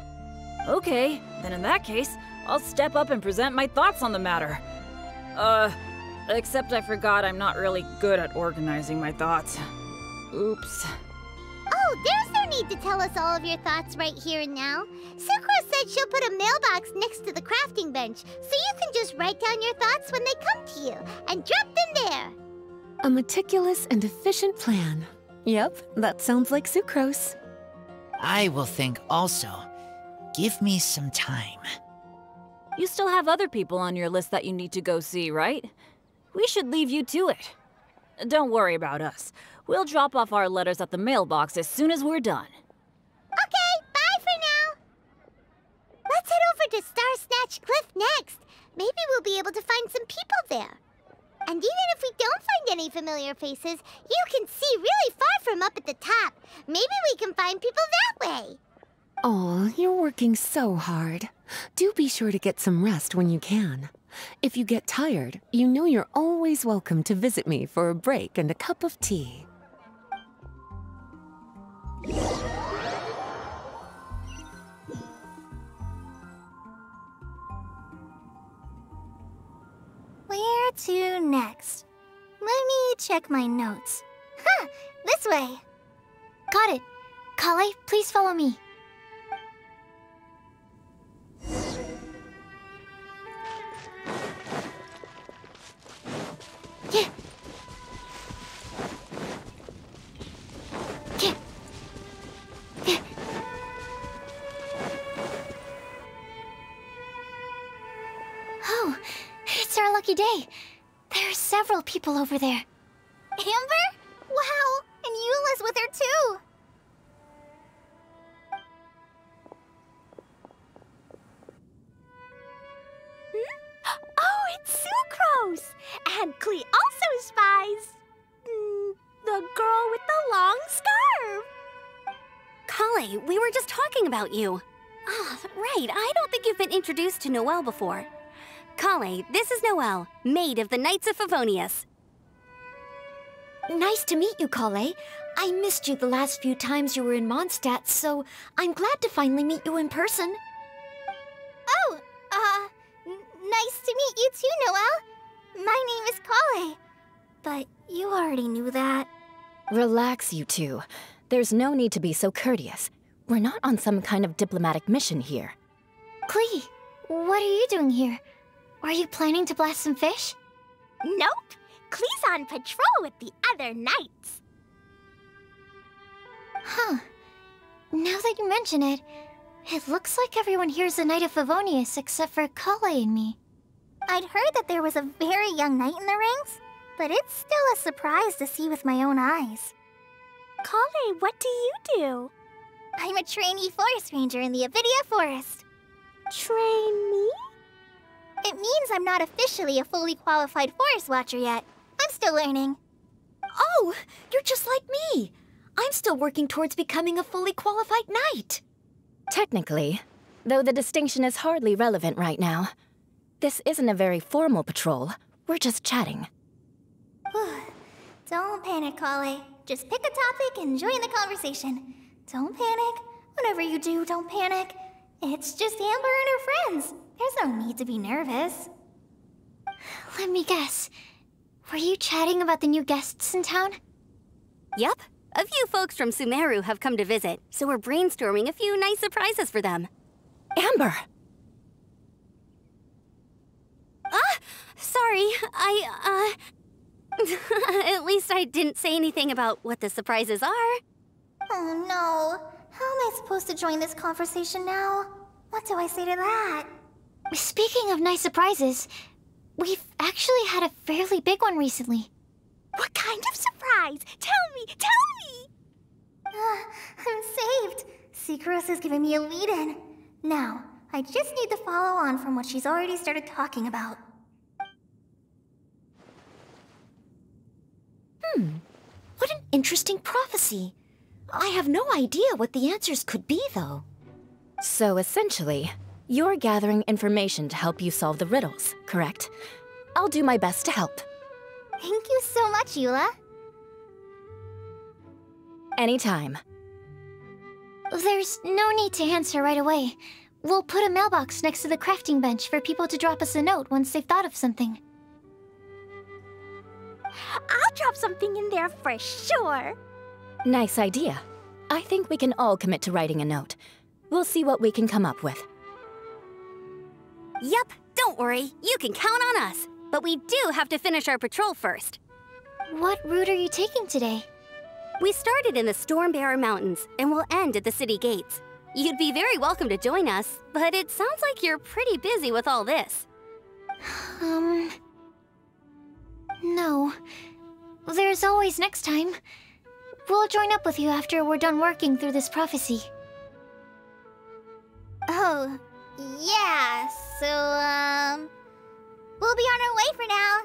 Okay, then in that case, I'll step up and present my thoughts on the matter. Except I forgot I'm not really good at organizing my thoughts. Oops. Oh, there's no need to tell us all of your thoughts right here and now. Sucrose said she'll put a mailbox next to the crafting bench, so you can just write down your thoughts when they come to you, and drop them there. A meticulous and efficient plan. Yep, that sounds like Sucrose. I will think also. Give me some time. You still have other people on your list that you need to go see, right? We should leave you to it. Don't worry about us. We'll drop off our letters at the mailbox as soon as we're done. Okay, bye for now. Let's head over to Star Snatch Cliff next. Maybe we'll be able to find some people there. And even if we don't find any familiar faces, you can see really far from up at the top. Maybe we can find people that way. Oh, you're working so hard. Do be sure to get some rest when you can. If you get tired, you know you're always welcome to visit me for a break and a cup of tea. Where to next? Let me check my notes. Huh, this way. Got it. Kale, please follow me. Yeah. Yeah. Yeah. Oh, it's our lucky day. There are several people over there. Amber? Wow, and Eula's with her too. Oh, it's Sucrose! And Klee also spies the girl with the long scarf. Kale, we were just talking about you. Ah, right. I don't think you've been introduced to Noelle before. Kale, this is Noelle, maid of the Knights of Favonius. Nice to meet you, Kale. I missed you the last few times you were in Mondstadt, so I'm glad to finally meet you in person. Oh, nice to meet you too, Noelle. My name is Kale. But you already knew that. Relax, you two. There's no need to be so courteous. We're not on some kind of diplomatic mission here. Klee, what are you doing here? Are you planning to blast some fish? Nope. Klee's on patrol with the other knights. Huh. Now that you mention it, it looks like everyone here's a Knight of Favonius except for Kale and me. I'd heard that there was a very young knight in the ranks, but it's still a surprise to see with my own eyes. Kale, what do you do? I'm a trainee forest ranger in the Avidia Forest. Trainee? It means I'm not officially a fully qualified forest watcher yet. I'm still learning. Oh, you're just like me. I'm still working towards becoming a fully qualified knight. Technically, though the distinction is hardly relevant right now. This isn't a very formal patrol. We're just chatting. Don't panic, Kale. Just pick a topic and join the conversation. Don't panic. Whatever you do, don't panic. It's just Amber and her friends. There's no need to be nervous. Let me guess. Were you chatting about the new guests in town? Yup. A few folks from Sumeru have come to visit, so we're brainstorming a few nice surprises for them. Amber! Sorry, at least I didn't say anything about what the surprises are. Oh no. How am I supposed to join this conversation now? What do I say to that? Speaking of nice surprises, we've actually had a fairly big one recently. What kind of surprise? Tell me! I'm saved. Sucrose is giving me a lead-in. Now, I just need to follow on from what she's already started talking about. What an interesting prophecy. I have no idea what the answers could be, though. So essentially, you're gathering information to help you solve the riddles, correct? I'll do my best to help. Thank you so much, Eula. Anytime. There's no need to answer right away. We'll put a mailbox next to the crafting bench for people to drop us a note once they've thought of something. I'll drop something in there for sure. Nice idea. I think we can all commit to writing a note. We'll see what we can come up with. Yup, don't worry. You can count on us. But we do have to finish our patrol first. What route are you taking today? We started in the Stormbearer Mountains, and we'll end at the city gates. You'd be very welcome to join us, but it sounds like you're pretty busy with all this. No. There's always next time. We'll join up with you after we're done working through this prophecy. Oh, yeah, so, we'll be on our way for now.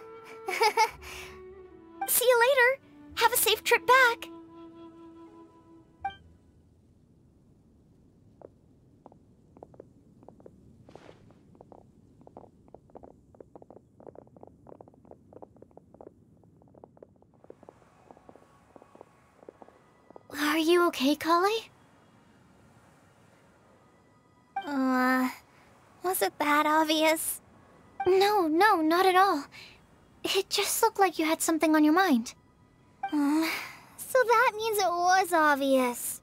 See you later. Have a safe trip back. Are you okay, Kale? Was it that obvious? No, not at all. It just looked like you had something on your mind. So that means it was obvious.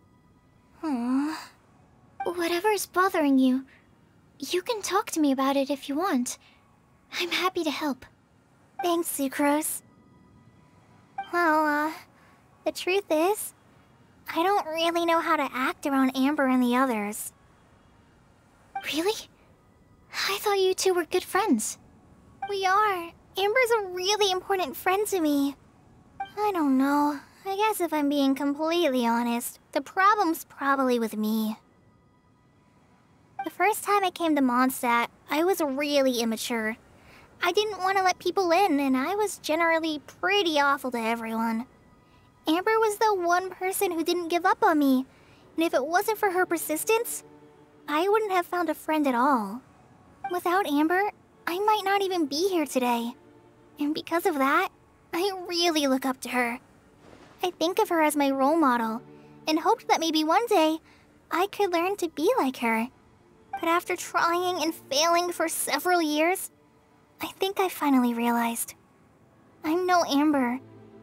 Whatever's bothering you, you can talk to me about it if you want. I'm happy to help. Thanks, Sucrose. Well, the truth is, I don't really know how to act around Amber and the others. Really? I thought you two were good friends. We are. Amber's a really important friend to me. I don't know. I guess if I'm being completely honest, the problem's probably with me. The first time I came to Mondstadt, I was really immature. I didn't want to let people in, and I was generally pretty awful to everyone. Amber was the one person who didn't give up on me, and if it wasn't for her persistence, I wouldn't have found a friend at all. Without Amber, I might not even be here today. And because of that, I really look up to her. I think of her as my role model, and hoped that maybe one day, I could learn to be like her. But after trying and failing for several years, I think I finally realized. I'm no Amber,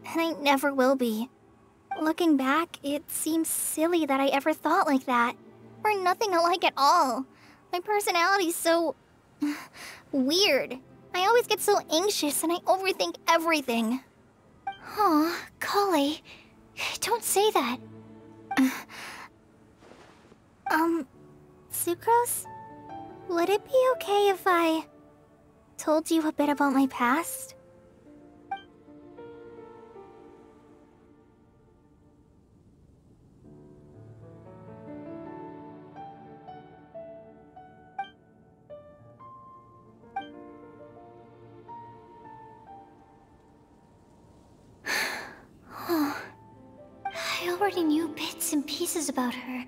and I never will be. Looking back, it seems silly that I ever thought like that. We're nothing alike at all. My personality's so... weird. I always get so anxious and I overthink everything. Aw, Kale, don't say that. Sucrose? Would it be okay if I told you a bit about my past? I already knew bits and pieces about her,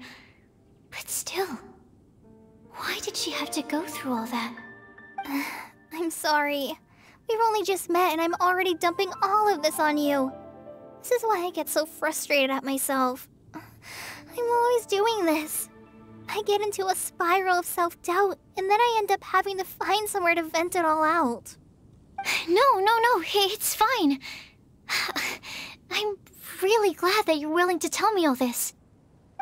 but still, why did she have to go through all that? I'm sorry. We've only just met and I'm already dumping all of this on you. This is why I get so frustrated at myself. I'm always doing this. I get into a spiral of self-doubt, and then I end up having to find somewhere to vent it all out. No, it's fine. I'm really glad that you're willing to tell me all this.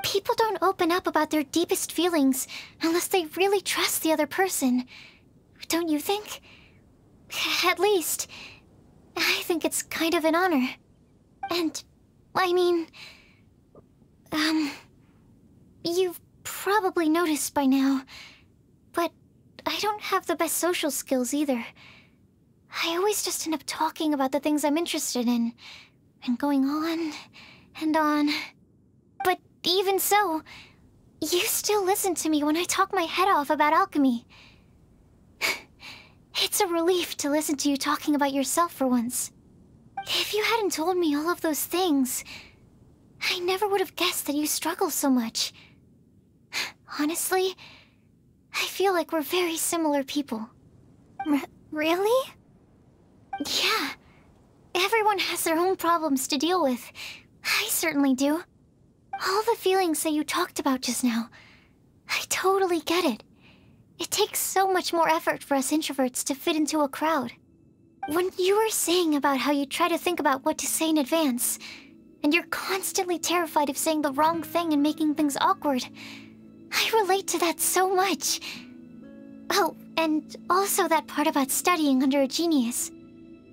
People don't open up about their deepest feelings unless they really trust the other person. Don't you think? At least, I think it's kind of an honor. And, I mean... you've probably noticed by now, but I don't have the best social skills either. I always just end up talking about the things I'm interested in, and going on and on. But even so, you still listen to me when I talk my head off about alchemy. It's a relief to listen to you talking about yourself for once. If you hadn't told me all of those things, I never would have guessed that you struggle so much. Honestly, I feel like we're very similar people. Really? Yeah. Everyone has their own problems to deal with. I certainly do. All the feelings that you talked about just now, I totally get it. It takes so much more effort for us introverts to fit into a crowd. When you were saying about how you try to think about what to say in advance, and you're constantly terrified of saying the wrong thing and making things awkward, I relate to that so much. Oh, and also that part about studying under a genius.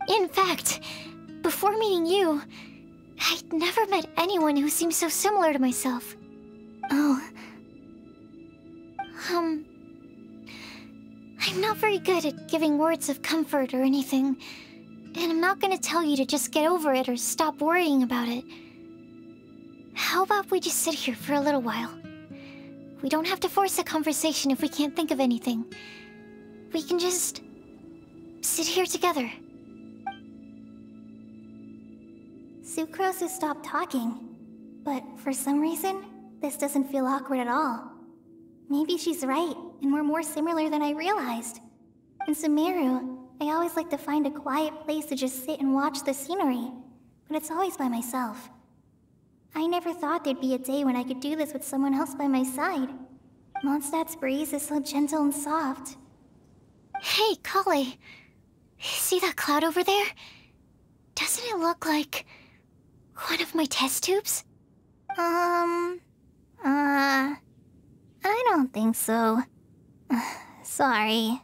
In fact, before meeting you, I'd never met anyone who seemed so similar to myself. Oh, I'm not very good at giving words of comfort or anything, and I'm not gonna tell you to just get over it or stop worrying about it. How about we just sit here for a little while? We don't have to force a conversation if we can't think of anything. We can just sit here together. Sucrose has stopped talking, but for some reason, this doesn't feel awkward at all. Maybe she's right, and we're more similar than I realized. In Sumeru, I always like to find a quiet place to just sit and watch the scenery, but it's always by myself. I never thought there'd be a day when I could do this with someone else by my side. Mondstadt's breeze is so gentle and soft. Hey, Kale. See that cloud over there? Doesn't it look like one of my test tubes? I don't think so. Sorry.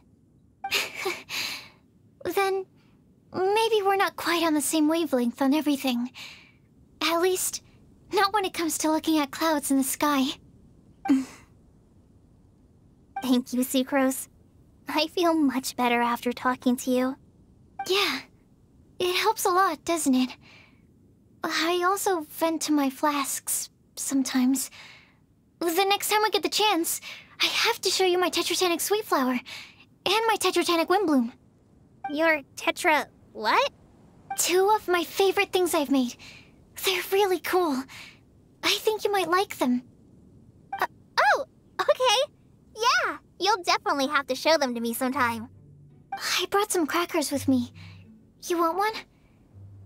Then maybe we're not quite on the same wavelength on everything. At least, not when it comes to looking at clouds in the sky. Thank you, Sucrose. I feel much better after talking to you. Yeah, it helps a lot, doesn't it? I also vent to my flasks sometimes. The next time I get the chance, I have to show you my Tetratanic Sweet Flower and my Tetratanic Windbloom. Your Tetra... what? 2 of my favorite things I've made. They're really cool. I think you might like them. Oh, okay. Yeah, you'll definitely have to show them to me sometime. I brought some crackers with me. You want one?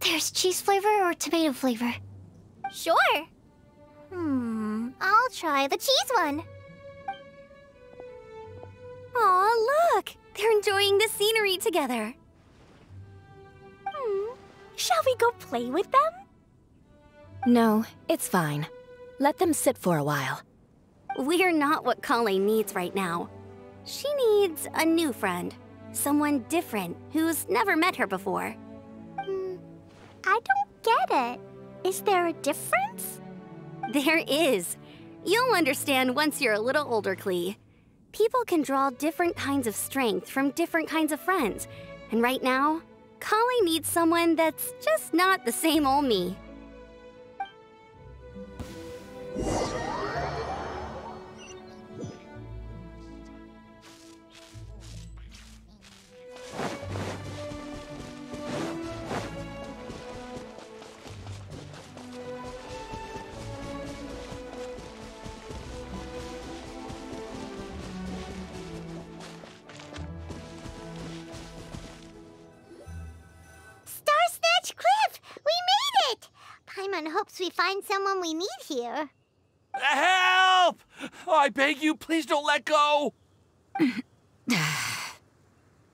There's cheese flavor or tomato flavor. Sure. I'll try the cheese one. Aw, look! They're enjoying the scenery together. Shall we go play with them? No, it's fine. Let them sit for a while. We're not what Kale needs right now. She needs a new friend. Someone different who's never met her before. I don't get it. Is there a difference? There is. You'll understand once you're a little older, Klee. People can draw different kinds of strength from different kinds of friends. And right now, Kale needs someone that's just not the same old me. Paimon hopes we find someone we need here. Help! I beg you, please don't let go! Who's that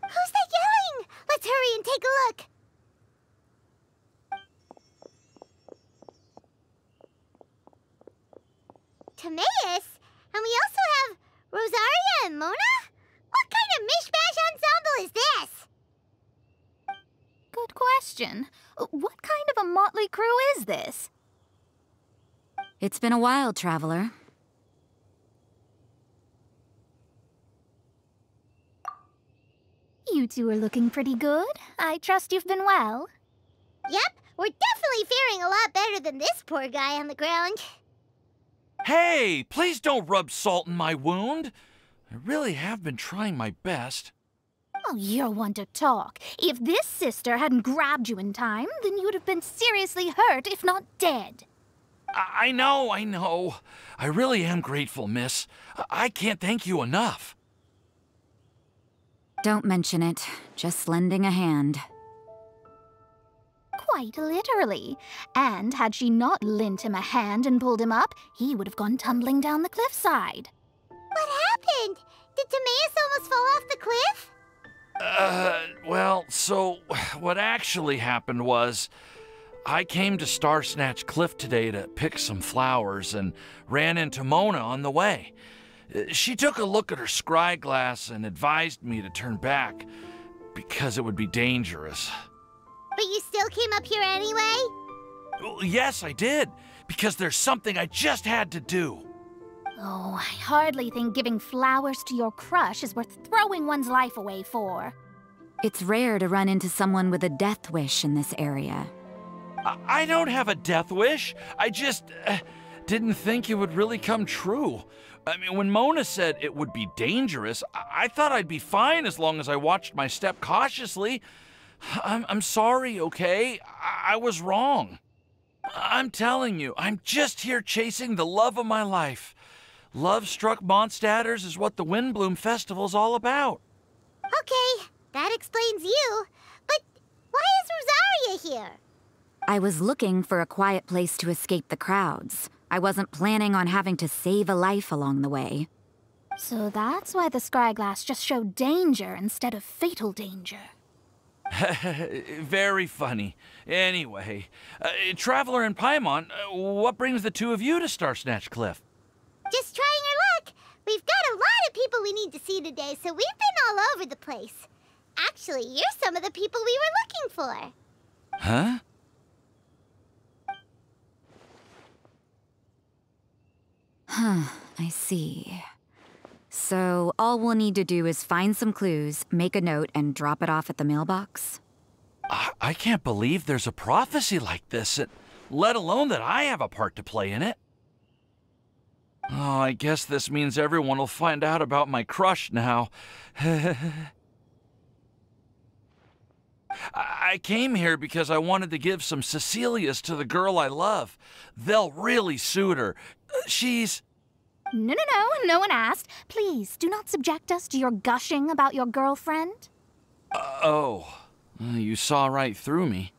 yelling? Let's hurry and take a look. Timaeus? And we also have Rosaria and Mona? What kind of mishmash ensemble is this? Good question. What kind of a motley crew is this? It's been a while, Traveler. You two are looking pretty good. I trust you've been well. Yep, we're definitely faring a lot better than this poor guy on the ground. Hey, please don't rub salt in my wound. I really have been trying my best. Oh, you're one to talk. If this sister hadn't grabbed you in time, then you'd have been seriously hurt, if not dead. I know. I really am grateful, miss. I can't thank you enough. Don't mention it. Just lending a hand. Quite literally. And had she not lent him a hand and pulled him up, he would have gone tumbling down the cliffside. What happened? Did Timaeus almost fall off the cliff? Well, so what actually happened was I came to Star Snatch Cliff today to pick some flowers and ran into Mona on the way. She took a look at her scry glass and advised me to turn back because it would be dangerous. But you still came up here anyway? Yes, I did, because there's something I just had to do. Oh, I hardly think giving flowers to your crush is worth throwing one's life away for. It's rare to run into someone with a death wish in this area. I don't have a death wish. I just didn't think it would really come true. I mean, when Mona said it would be dangerous, I thought I'd be fine as long as I watched my step cautiously. I'm sorry, okay? I was wrong. I'm telling you, I'm just here chasing the love of my life. Love-struck Mondstadters is what the Windbloom Festival's all about. Okay, that explains you. But why is Rosaria here? I was looking for a quiet place to escape the crowds. I wasn't planning on having to save a life along the way. So that's why the scryglass just showed danger instead of fatal danger. Very funny. Anyway, Traveler and Paimon, what brings the two of you to Star Snatch Cliff? Just trying our luck. We've got a lot of people we need to see today, so we've been all over the place. Actually, you're some of the people we were looking for. Huh? I see. So all we'll need to do is find some clues, make a note, and drop it off at the mailbox? I can't believe there's a prophecy like this, let alone that I have a part to play in it. Oh, I guess this means everyone will find out about my crush now. I came here because I wanted to give some Cecilias to the girl I love. They'll really suit her. She's... No, no one asked. Please, do not subject us to your gushing about your girlfriend. You saw right through me.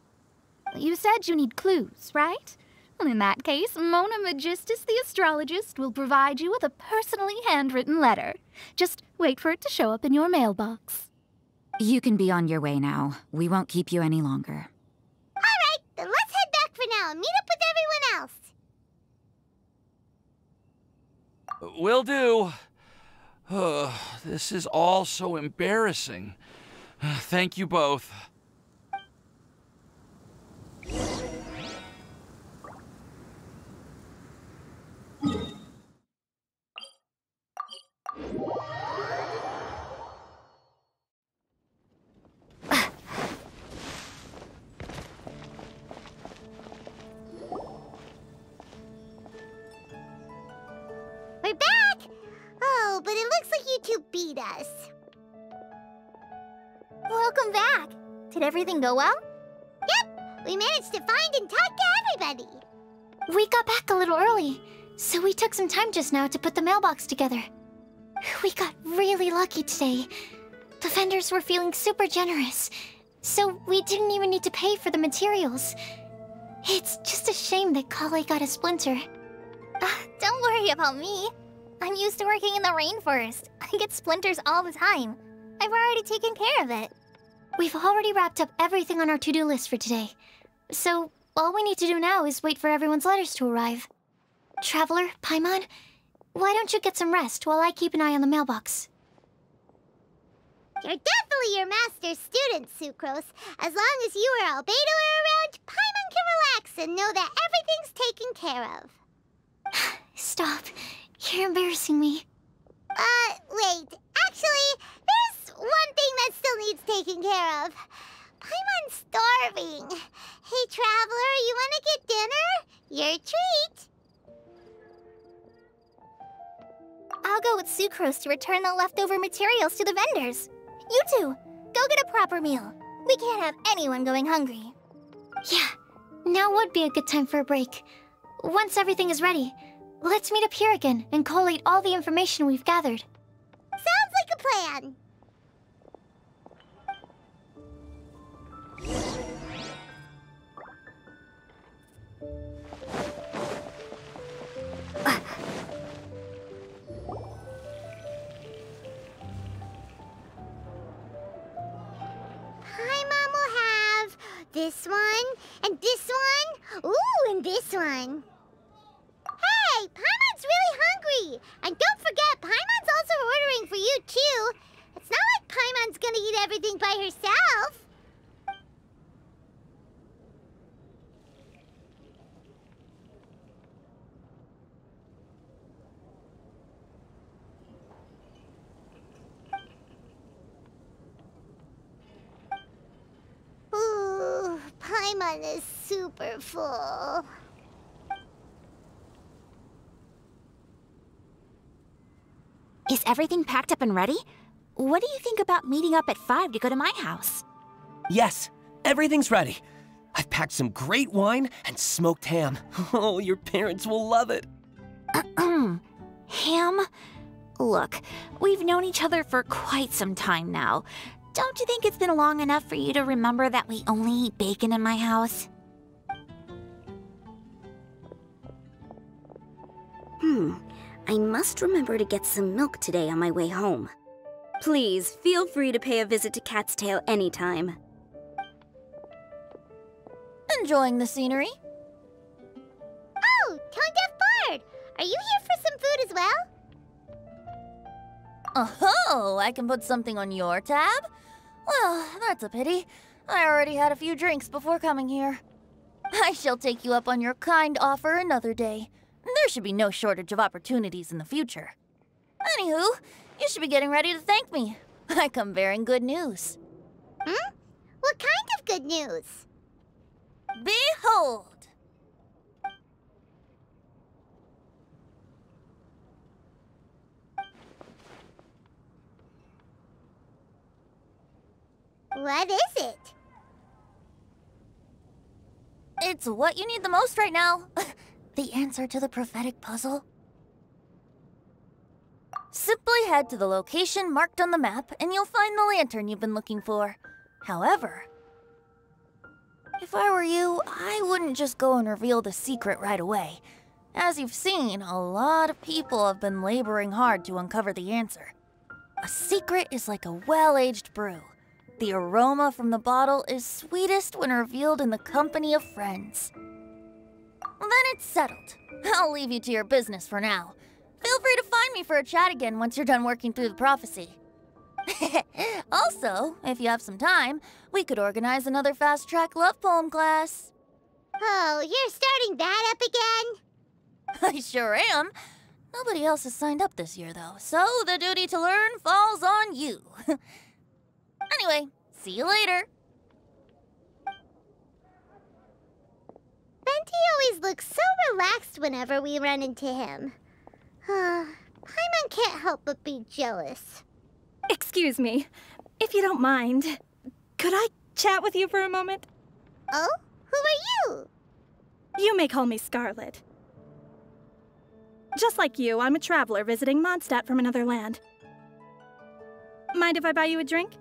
You said you need clues, right? Well, in that case, Mona Magistus the astrologist will provide you with a personally handwritten letter. Just wait for it to show up in your mailbox. You can be on your way now. We won't keep you any longer. All right, then let's head back for now and meet up with everyone else. Will do. This is all so embarrassing. Thank you both. We're back! Oh, but it looks like you two beat us. Welcome back. Did everything go well? Yep, we managed to find and talk to everybody. We got back a little early, so we took some time just now to put the mailbox together. We got really lucky today. The vendors were feeling super generous, so we didn't even need to pay for the materials. It's just a shame that Kale got a splinter. Don't worry about me. I'm used to working in the rainforest. I get splinters all the time. I've already taken care of it. We've already wrapped up everything on our to-do list for today. So, all we need to do now is wait for everyone's letters to arrive. Traveler, Paimon, why don't you get some rest while I keep an eye on the mailbox? You're definitely your master's student, Sucrose. As long as you or Albedo are around, Paimon can relax and know that everything's taken care of. Stop. You're embarrassing me. Wait. Actually, there's one thing that still needs taking care of. Paimon's starving. Hey, Traveler, you want to get dinner? Your treat. I'll go with Sucrose to return the leftover materials to the vendors. You two, go get a proper meal. We can't have anyone going hungry. Yeah, now would be a good time for a break. Once everything is ready, let's meet up here again and collate all the information we've gathered. Sounds like a plan. Paimon will have this one, and this one, ooh, and this one. Hey, Paimon's really hungry! And don't forget, Paimon's also ordering for you, too. It's not like Paimon's gonna eat everything by herself. Paimon is super full. Is everything packed up and ready? What do you think about meeting up at 5 to go to my house? Yes, everything's ready. I've packed some great wine and smoked ham. Oh, your parents will love it. Ham? Look, we've known each other for quite some time now. Don't you think it's been long enough for you to remember that we only eat bacon in my house? I must remember to get some milk today on my way home. Please, feel free to pay a visit to Cat's Tail anytime. Enjoying the scenery? Oh, Tone Deaf Bard! Are you here for some food as well? Oh, I can put something on your tab? Well, that's a pity. I already had a few drinks before coming here. I shall take you up on your kind offer another day. There should be no shortage of opportunities in the future. Anywho, you should be getting ready to thank me. I come bearing good news. What kind of good news? Behold! What is it? It's what you need the most right now. The answer to the prophetic puzzle. Simply head to the location marked on the map and you'll find the lantern you've been looking for. However, if I were you, I wouldn't just go and reveal the secret right away. As you've seen, a lot of people have been laboring hard to uncover the answer. A secret is like a well-aged brew. The aroma from the bottle is sweetest when revealed in the company of friends. Then it's settled. I'll leave you to your business for now. Feel free to find me for a chat again once you're done working through the prophecy. Also, if you have some time, we could organize another fast-track love poem class. Oh, you're starting that up again? I sure am. Nobody else has signed up this year, though, so the duty to learn falls on you. Anyway, see you later. Venti always looks so relaxed whenever we run into him. Paimon can't help but be jealous. Excuse me, if you don't mind, could I chat with you for a moment? Oh? Who are you? You may call me Scarlet. Just like you, I'm a traveler visiting Mondstadt from another land. Mind if I buy you a drink?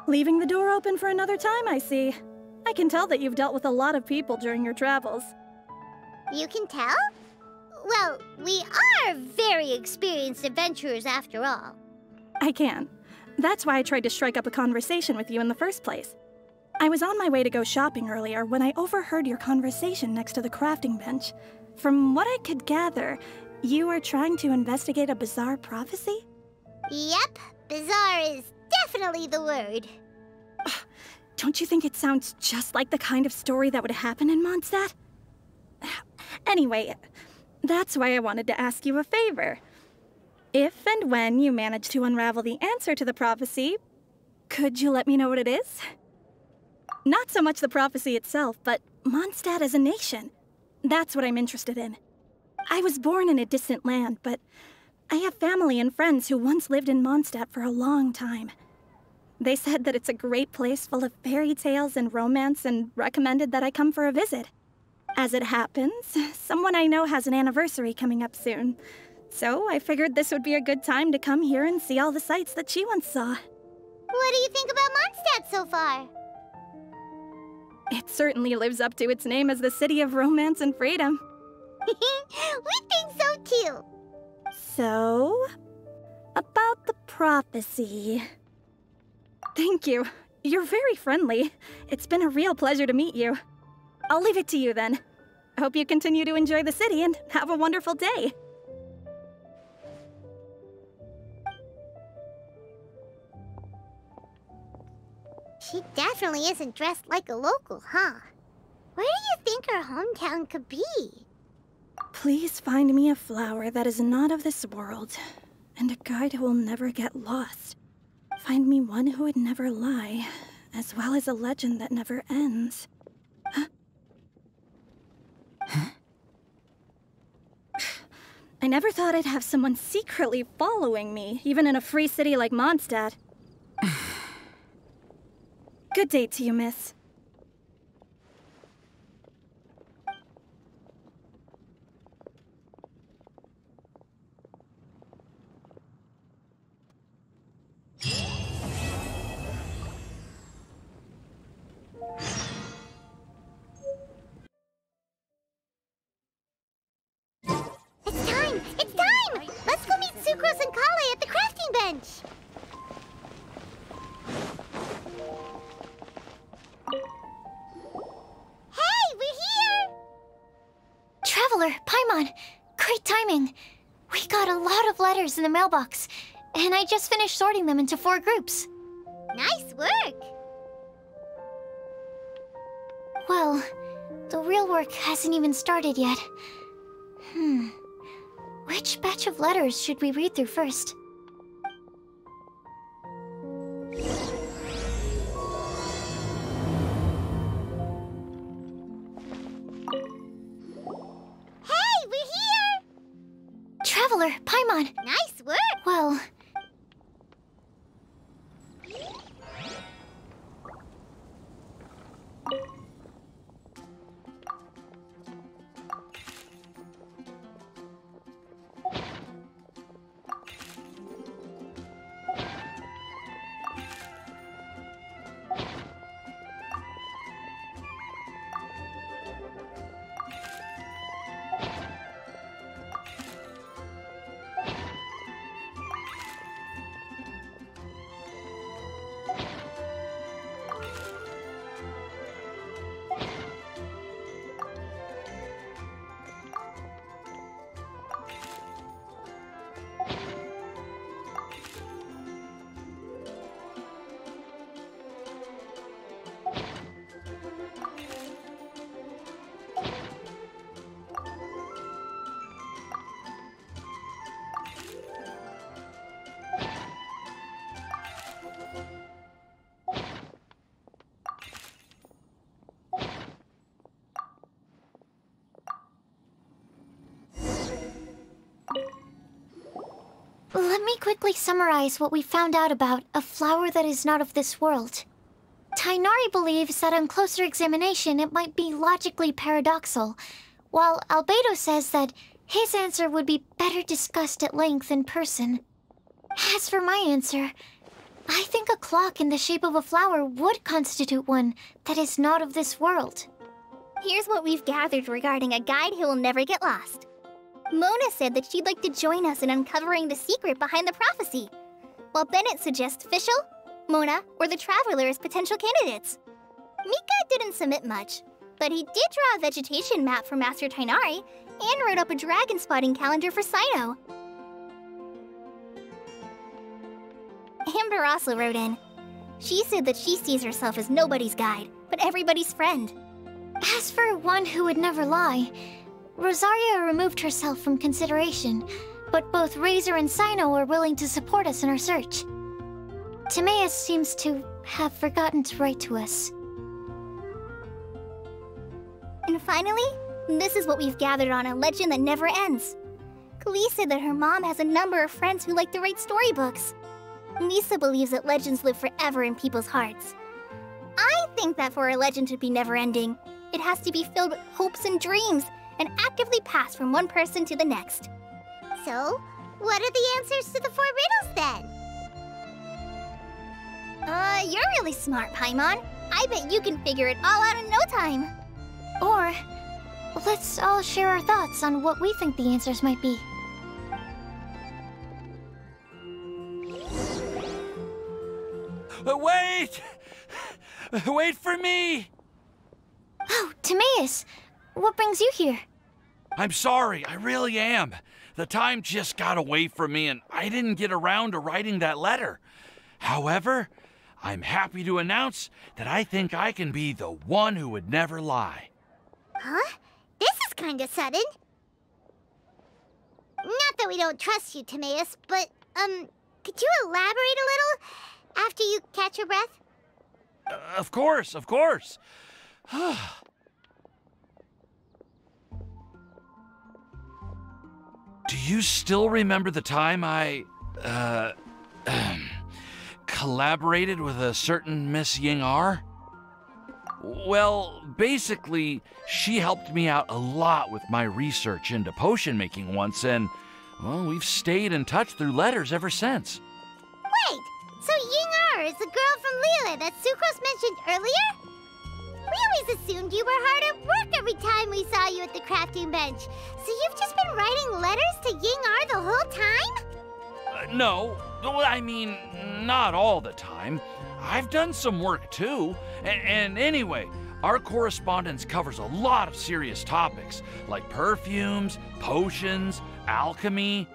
Leaving the door open for another time, I see. I can tell that you've dealt with a lot of people during your travels. You can tell? Well, we are very experienced adventurers after all. I can. That's why I tried to strike up a conversation with you in the first place. I was on my way to go shopping earlier when I overheard your conversation next to the crafting bench. From what I could gather, you are trying to investigate a bizarre prophecy? Yep, bizarre is definitely the word. Don't you think it sounds just like the kind of story that would happen in Mondstadt? Anyway, that's why I wanted to ask you a favor. If and when you manage to unravel the answer to the prophecy, could you let me know what it is? Not so much the prophecy itself, but Mondstadt as a nation. That's what I'm interested in. I was born in a distant land, but I have family and friends who once lived in Mondstadt for a long time. They said that it's a great place full of fairy tales and romance and recommended that I come for a visit. As it happens, someone I know has an anniversary coming up soon. So I figured this would be a good time to come here and see all the sights that she once saw. What do you think about Mondstadt so far? It certainly lives up to its name as the city of romance and freedom. We think so too. So, about the prophecy. Thank you. You're very friendly. It's been a real pleasure to meet you. I'll leave it to you then. I hope you continue to enjoy the city and have a wonderful day. She definitely isn't dressed like a local, huh? Where do you think her hometown could be? Please find me a flower that is not of this world, and a guide who will never get lost. Find me one who would never lie, as well as a legend that never ends. Huh? I never thought I'd have someone secretly following me, even in a free city like Mondstadt. Good day to you, miss. It's time! Let's go meet Sucrose and Kale at the crafting bench! Hey, we're here! Traveler, Paimon, great timing. We got a lot of letters in the mailbox, and I just finished sorting them into 4 groups. Nice work! Well, the real work hasn't even started yet. Which batch of letters should we read through first? Hey, we're here! Traveler, Paimon! Nice work! Well... Let me quickly summarize what we found out about a flower that is not of this world. Tighnari believes that on closer examination it might be logically paradoxal, while Albedo says that his answer would be better discussed at length in person. As for my answer, I think a clock in the shape of a flower would constitute one that is not of this world. Here's what we've gathered regarding a guide who will never get lost. Mona said that she'd like to join us in uncovering the secret behind the prophecy, while Bennett suggests Fischl, Mona, or the Traveler as potential candidates. Mika didn't submit much, but he did draw a vegetation map for Master Tighnari and wrote up a dragon spotting calendar for Cyno. Amber also wrote in. She said that she sees herself as nobody's guide, but everybody's friend. As for one who would never lie, Rosaria removed herself from consideration, but both Razor and Cyno are willing to support us in our search. Timaeus seems to have forgotten to write to us. And finally, this is what we've gathered on a legend that never ends. Klee said that her mom has a number of friends who like to write storybooks. Lisa believes that legends live forever in people's hearts. I think that for a legend to be never-ending, it has to be filled with hopes and dreams, and actively pass from one person to the next. So, what are the answers to the 4 riddles then? You're really smart, Paimon. I bet you can figure it all out in no time. Or, let's all share our thoughts on what we think the answers might be. Wait! Wait for me! Oh, Timaeus! What brings you here? I'm sorry, I really am. The time just got away from me and I didn't get around to writing that letter. However, I'm happy to announce that I think I can be the one who would never lie. Huh? This is kinda sudden. Not that we don't trust you, Timaeus, but, could you elaborate a little after you catch your breath? Of course, of course. Do you still remember the time I, collaborated with a certain Miss Ying-R? Well, basically, she helped me out a lot with my research into potion making once, and, well, we've stayed in touch through letters ever since. Wait, so Ying-R is the girl from Lila that Sucrose mentioned earlier? We always assumed you were hard at work every time we saw you at the crafting bench. So you've just been writing letters to Ying-R the whole time? No, I mean, not all the time. I've done some work too. And anyway, our correspondence covers a lot of serious topics, like perfumes, potions, alchemy.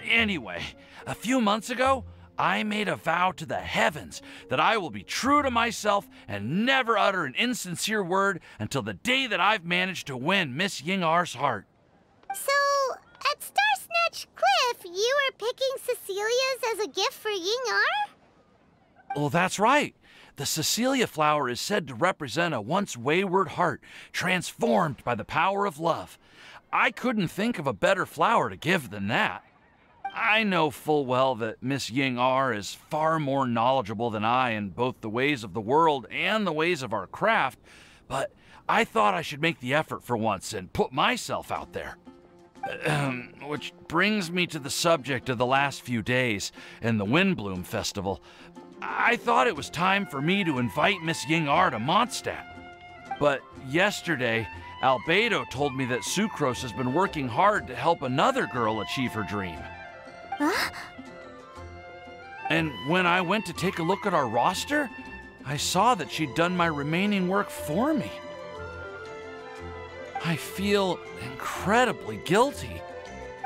Anyway, a few months ago, I made a vow to the heavens that I will be true to myself and never utter an insincere word until the day that I've managed to win Miss Ying-R's heart. So, at Star Snatch Cliff, you were picking Cecilia's as a gift for Ying-R? Well, that's right. The Cecilia flower is said to represent a once wayward heart, transformed by the power of love. I couldn't think of a better flower to give than that. I know full well that Miss Ying-R is far more knowledgeable than I in both the ways of the world and the ways of our craft, but I thought I should make the effort for once and put myself out there. Which brings me to the subject of the last few days and the Windbloom Festival. I thought it was time for me to invite Miss Ying-R to Mondstadt. But yesterday, Albedo told me that Sucrose has been working hard to help another girl achieve her dream. Huh? And when I went to take a look at our roster, I saw that she'd done my remaining work for me. I feel incredibly guilty.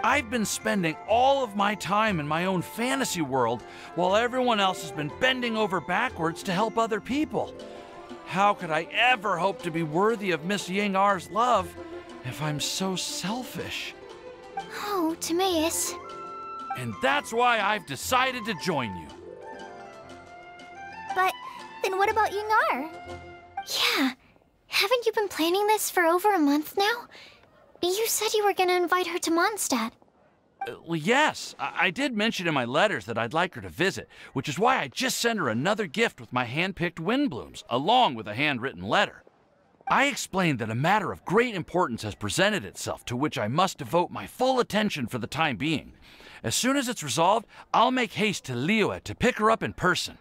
I've been spending all of my time in my own fantasy world while everyone else has been bending over backwards to help other people. How could I ever hope to be worthy of Miss Ying-R's love if I'm so selfish? Oh, Timaeus. And that's why I've decided to join you. But then what about Ying-R? Yeah. Haven't you been planning this for over a month now? You said you were gonna invite her to Mondstadt. Well, yes. I did mention in my letters that I'd like her to visit, which is why I just sent her another gift with my hand-picked Windblooms, along with a handwritten letter. I explained that a matter of great importance has presented itself to which I must devote my full attention for the time being. As soon as it's resolved, I'll make haste to Liyue to pick her up in person.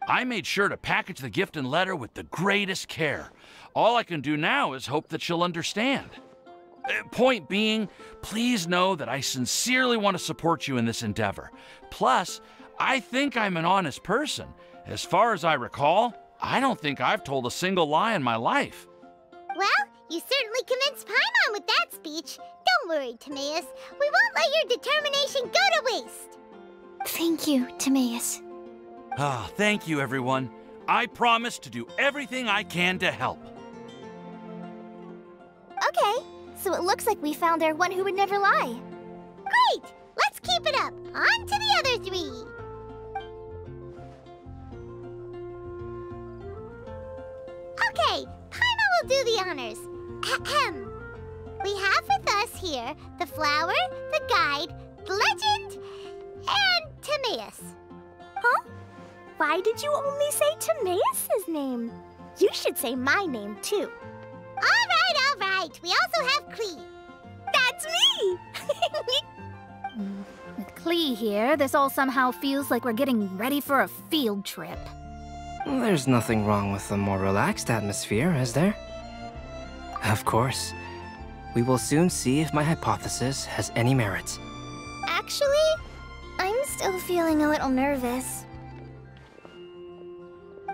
I made sure to package the gift and letter with the greatest care. All I can do now is hope that she'll understand. Point being, please know that I sincerely want to support you in this endeavor. Plus, I think I'm an honest person. As far as I recall, I don't think I've told a single lie in my life. Well, you certainly convinced Paimon with that speech. Don't worry, Timaeus. We won't let your determination go to waste. Thank you, Timaeus. Thank you, everyone. I promise to do everything I can to help. Okay, so it looks like we found our one who would never lie. Great! Let's keep it up. On to the other three. Okay, Paimon will do the honors. Ahem. We have with us here the flower, the guide, the legend, and Timaeus. Huh? Why did you only say Timaeus' name? You should say my name, too. All right. We also have Klee. That's me! With Klee here, this all somehow feels like we're getting ready for a field trip. There's nothing wrong with a more relaxed atmosphere, is there? Of course. We will soon see if my hypothesis has any merit. Actually, I'm still feeling a little nervous.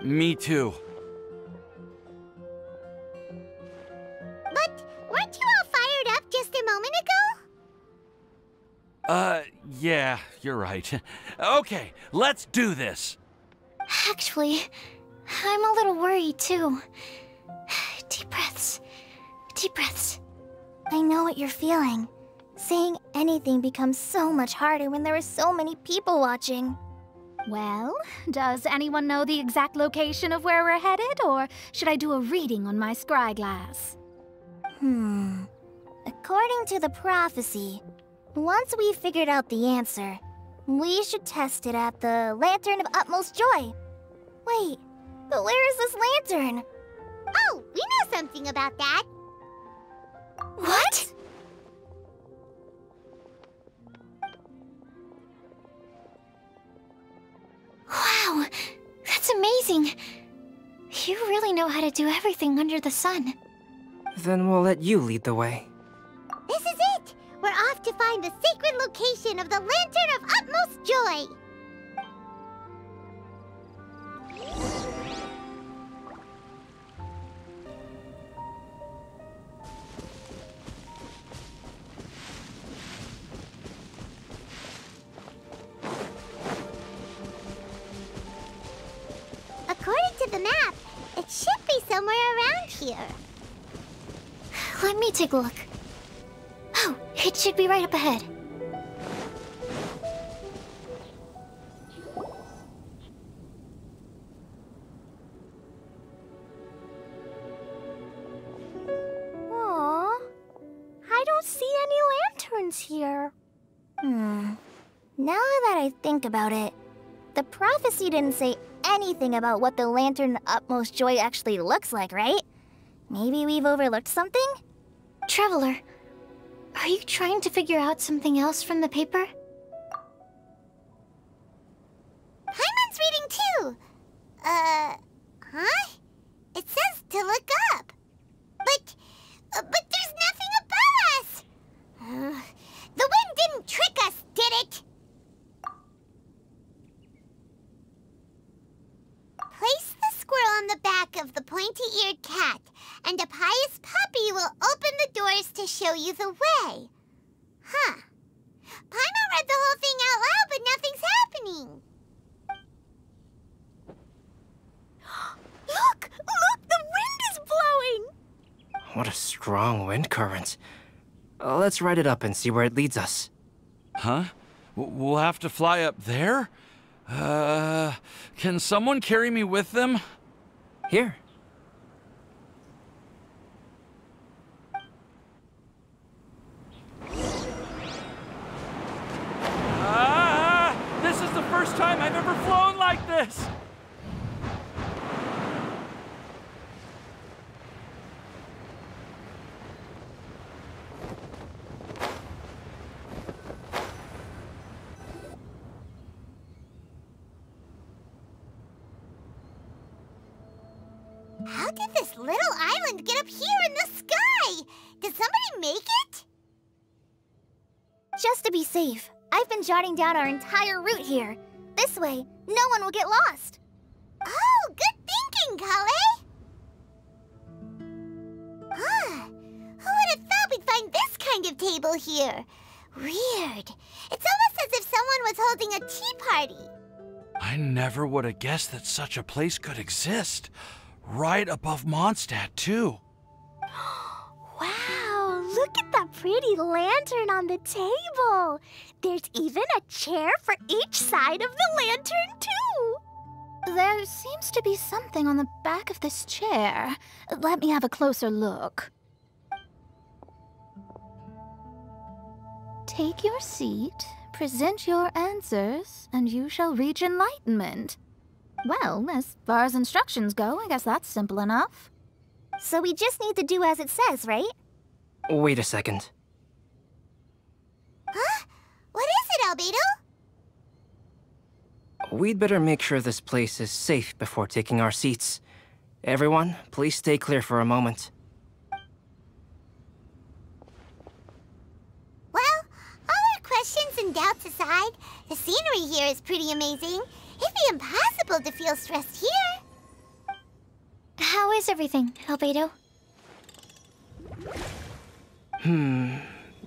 Me too. But weren't you all fired up just a moment ago? Yeah, you're right. Okay, let's do this. Actually, I'm a little worried too. Deep breaths. Deep breaths. I know what you're feeling. Saying anything becomes so much harder when there are so many people watching. Well, does anyone know the exact location of where we're headed, or should I do a reading on my scry glass? According to the prophecy, once we figured out the answer, we should test it at the Lantern of Utmost Joy. Wait, but where is this lantern? Oh, we know something about that. What? Wow, that's amazing. You really know how to do everything under the sun. Then we'll let you lead the way. This is it! We're off to find the sacred location of the Lantern of Utmost Joy! According to the map, it should be somewhere around here. Let me take a look. Oh, it should be right up ahead. Aww. I don't see any lanterns here. Now that I think about it, the prophecy didn't say anything about what the Lantern of Utmost Joy actually looks like, right? Maybe we've overlooked something? Traveler, are you trying to figure out something else from the paper? Paimon's reading too. Huh? It says to look up. But there's nothing above us. The wind didn't trick us, did it? Place the squirrel on the back of the pointy-eared cat, and a pious puppy will open the doors to show you the way. Huh. Paimon read the whole thing out loud, but nothing's happening. Look! Look! The wind is blowing! What a strong wind current. Let's ride it up and see where it leads us. Huh? We'll have to fly up there? Can someone carry me with them? Here. This is the first time I've ever flown like this! How did this little island get up here in the sky? Did somebody make it? Just to be safe, I've been jotting down our entire route here. This way, no one will get lost. Oh, good thinking, Kale! Who would have thought we'd find this kind of table here? Weird. It's almost as if someone was holding a tea party. I never would have guessed that such a place could exist. Right above Mondstadt, too. Wow, look at that pretty lantern on the table. There's even a chair for each side of the lantern, too. There seems to be something on the back of this chair. Let me have a closer look. Take your seat, present your answers, and you shall reach enlightenment. Well, as far as instructions go, I guess that's simple enough. So we just need to do as it says, right? Wait a second. Huh? What is it, Albedo? We'd better make sure this place is safe before taking our seats. Everyone, please stay clear for a moment. Well, all our questions and doubts aside, the scenery here is pretty amazing. It'd be impossible to feel stressed here. How is everything, Albedo?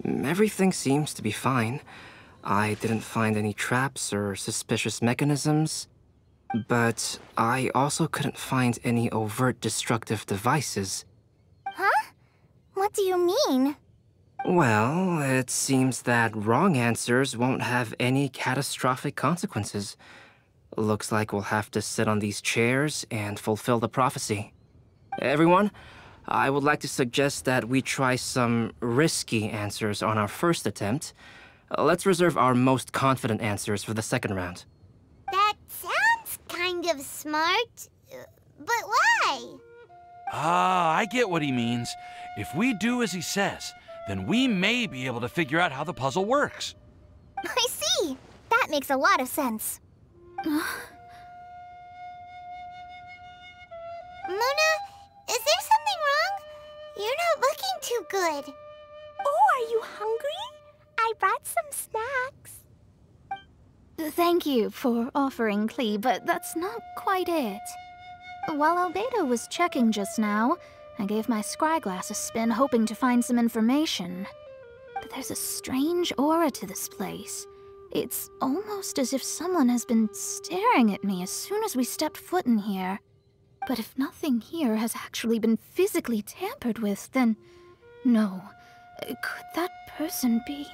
Everything seems to be fine. I didn't find any traps or suspicious mechanisms, but I also couldn't find any overt destructive devices. Huh? What do you mean? Well, it seems that wrong answers won't have any catastrophic consequences. Looks like we'll have to sit on these chairs and fulfill the prophecy. Everyone, I would like to suggest that we try some risky answers on our first attempt. Let's reserve our most confident answers for the second round. That sounds kind of smart. But why? Ah, I get what he means. If we do as he says, then we may be able to figure out how the puzzle works. I see. That makes a lot of sense. Mona, is there something wrong? You're not looking too good. Oh, are you hungry? I brought some snacks. Thank you for offering, Klee, but that's not quite it. While Albedo was checking just now, I gave my scryglass a spin hoping to find some information. But there's a strange aura to this place. It's almost as if someone has been staring at me as soon as we stepped foot in here. But if nothing here has actually been physically tampered with, then no. Could that person be?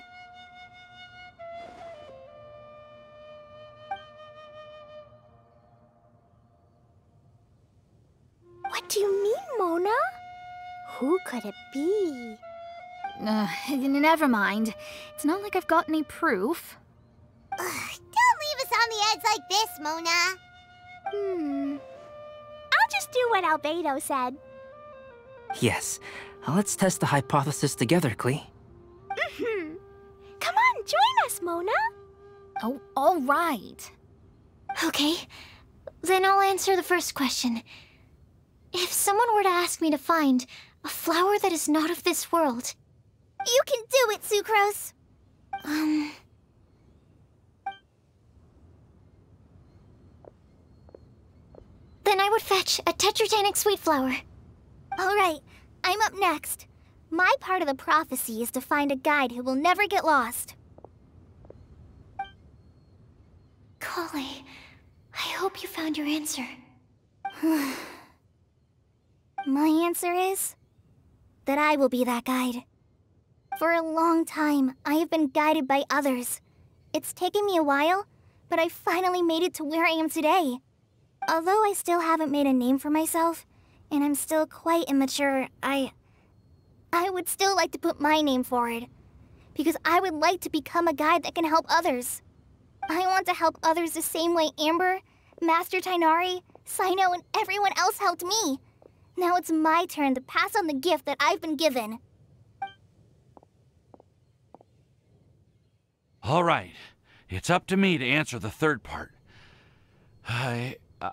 What do you mean, Mona? Who could it be? Never mind. It's not like I've got any proof. Don't leave us on the edge like this, Mona. I'll just do what Albedo said. Yes. Let's test the hypothesis together, Klee. Come on, join us, Mona. Oh, all right. Okay, then I'll answer the first question. If someone were to ask me to find a flower that is not of this world... You can do it, Sucrose! Then I would fetch a tetragenic sweet flower. Alright, I'm up next. My part of the prophecy is to find a guide who will never get lost. Kale, I hope you found your answer. My answer is that I will be that guide. For a long time, I have been guided by others. It's taken me a while, but I finally made it to where I am today. Although I still haven't made a name for myself, and I'm still quite immature, I would still like to put my name forward. Because I would like to become a guide that can help others. I want to help others the same way Amber, Master Tainari, Sino, and everyone else helped me. Now it's my turn to pass on the gift that I've been given. All right. It's up to me to answer the third part.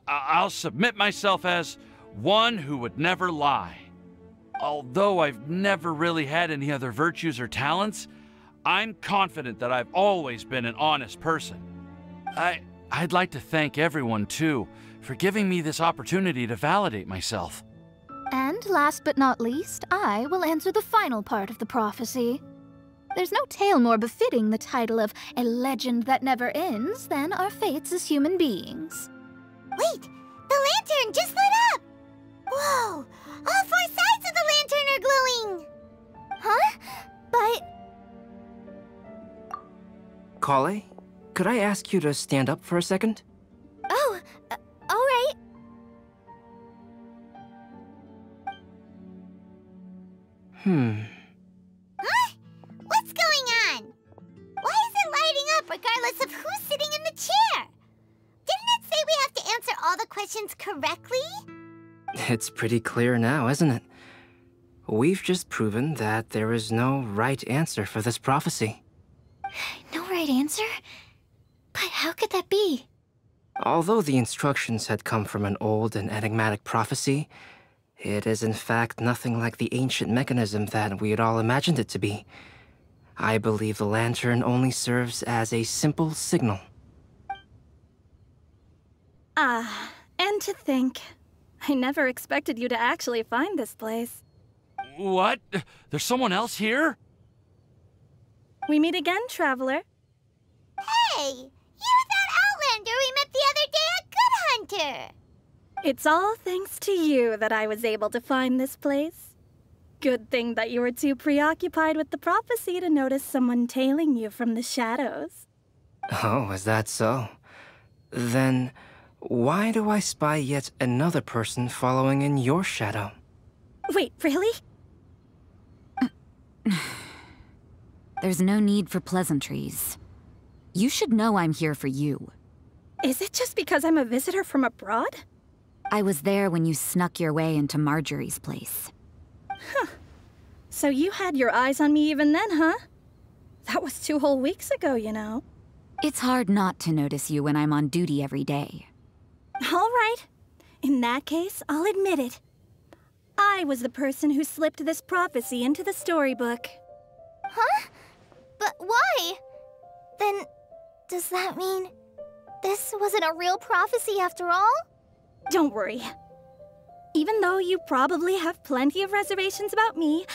I'll submit myself as one who would never lie. Although I've never really had any other virtues or talents, I'm confident that I've always been an honest person. I'd like to thank everyone, too, for giving me this opportunity to validate myself. And last but not least, I will answer the final part of the prophecy. There's no tale more befitting the title of a legend that never ends than our fates as human beings. Wait! The lantern just lit up! Whoa! All 4 sides of the lantern are glowing! Huh? But... Kale, could I ask you to stand up for a second? Oh, alright. Huh? What's going on? Why is it lighting up regardless of who's sitting in the chair? Didn't it say we have to answer all the questions correctly? It's pretty clear now, isn't it? We've just proven that there is no right answer for this prophecy. No right answer? But how could that be? Although the instructions had come from an old and enigmatic prophecy, it is in fact nothing like the ancient mechanism that we had all imagined it to be. I believe the lantern only serves as a simple signal. And to think, I never expected you to actually find this place. What? There's someone else here? We meet again, traveler. Hey! You're that Outlander we met the other day at Good Hunter! It's all thanks to you that I was able to find this place. Good thing that you were too preoccupied with the prophecy to notice someone tailing you from the shadows. Oh, is that so? Then, why do I spy yet another person following in your shadow? Wait, really? There's no need for pleasantries. You should know I'm here for you. Is it just because I'm a visitor from abroad? I was there when you snuck your way into Marjorie's place. Huh. So you had your eyes on me even then, huh? That was 2 whole weeks ago, you know. It's hard not to notice you when I'm on duty every day. All right. In that case, I'll admit it. I was the person who slipped this prophecy into the storybook. Huh? But why? Then, does that mean this wasn't a real prophecy after all? Don't worry. Even though you probably have plenty of reservations about me,